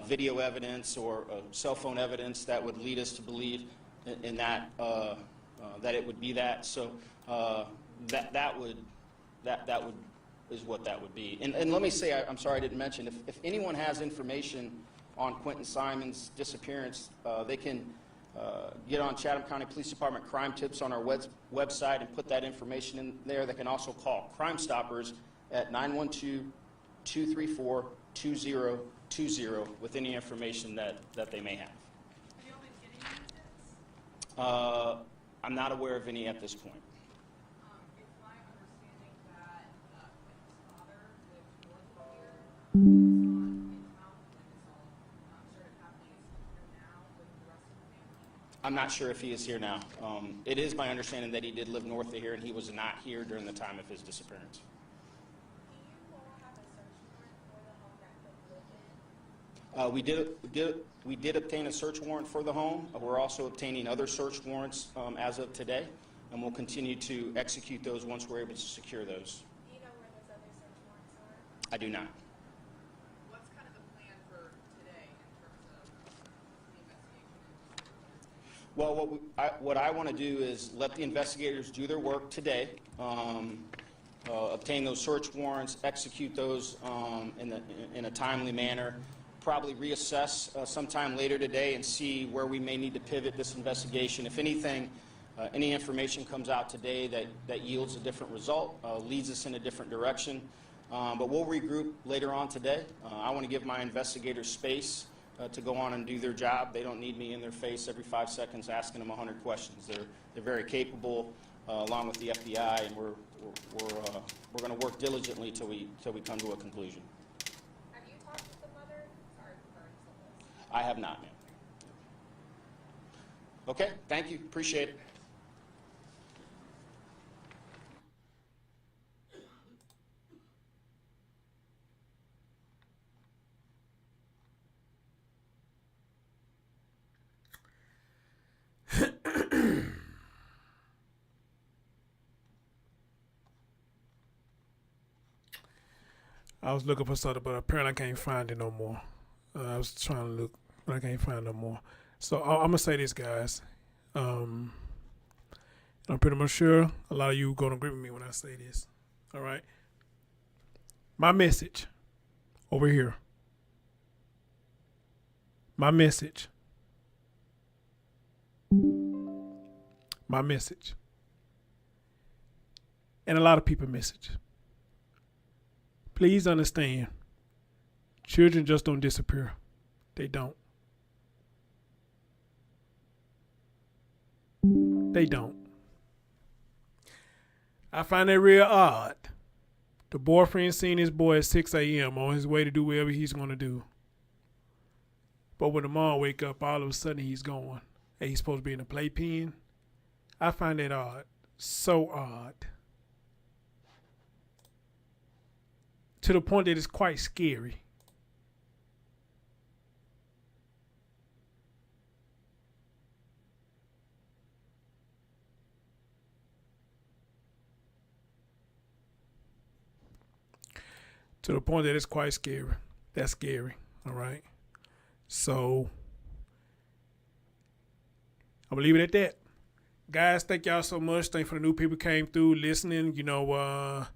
video evidence or cell phone evidence that would lead us to believe in that that it would be that. So that would is what that would be. And let me say, I'm sorry I didn't mention, if anyone has information on Quinton Simon's disappearance, they can get on Chatham County Police Department Crime Tips on our website and put that information in there. They can also call Crime Stoppers at 912-234-2020 with any information that they may have. Have you all been getting any tips? I'm not aware of any at this point. It's my understanding that Quinton's father lives north of here. He's not in town when this all started happening. Is he here now with the rest of the family? I'm not sure if he is here now. It is my understanding that he did live north of here, and he was not here during the time of his disappearance. We did obtain a search warrant for the home. We're also obtaining other search warrants as of today, and we'll continue to execute those once we're able to secure those. Do you know where those other search warrants are? I do not. What's kind of the plan for today in terms of the investigation? Well, what I want to do is let the investigators do their work today, obtain those search warrants, execute those in a timely manner, probably reassess sometime later today and see where we may need to pivot this investigation. If anything, any information comes out today that yields a different result, leads us in a different direction. But we'll regroup later on today. I want to give my investigators space to go on and do their job. They don't need me in their face every 5 seconds asking them 100 questions. They're very capable, along with the FBI, and we're going to work diligently till we come to a conclusion. Have you talked with the mother? Sorry. I have not, ma'am. Okay, thank you, appreciate it. I was looking for something, but apparently I can't find it no more. I was trying to look, but I can't find it no more. So I'm gonna say this, guys. I'm pretty much sure a lot of you are gonna agree with me when I say this. All right. My message over here. My message. My message. And a lot of people's message. Please understand, children just don't disappear. They don't. They don't. I find that real odd. The boyfriend seen his boy at 6 a.m. on his way to do whatever he's going to do. But when the mom wake up, all of a sudden he's gone. And he's supposed to be in a playpen. I find that odd. So odd. To the point that it's quite scary. To the point that it's quite scary. That's scary. All right. So I'm gonna leave it at that. Guys, thank y'all so much. Thank for the new people came through listening. You know,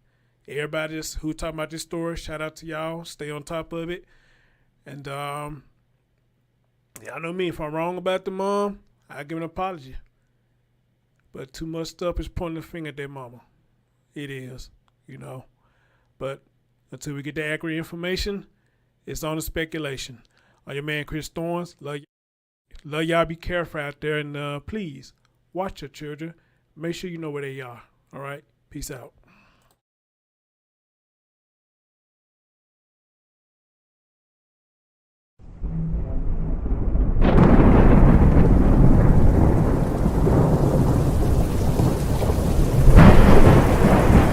everybody who talking about this story, shout out to y'all. Stay on top of it. And y'all know me. If I'm wrong about the mom, I give an apology. But too much stuff is pointing the finger at their mama. It is, you know. But until we get the accurate information, it's on the speculation. I'm your man, Chris Thorns. Love y'all. Be careful out there. And please, watch your children. Make sure you know where they are. All right? Peace out.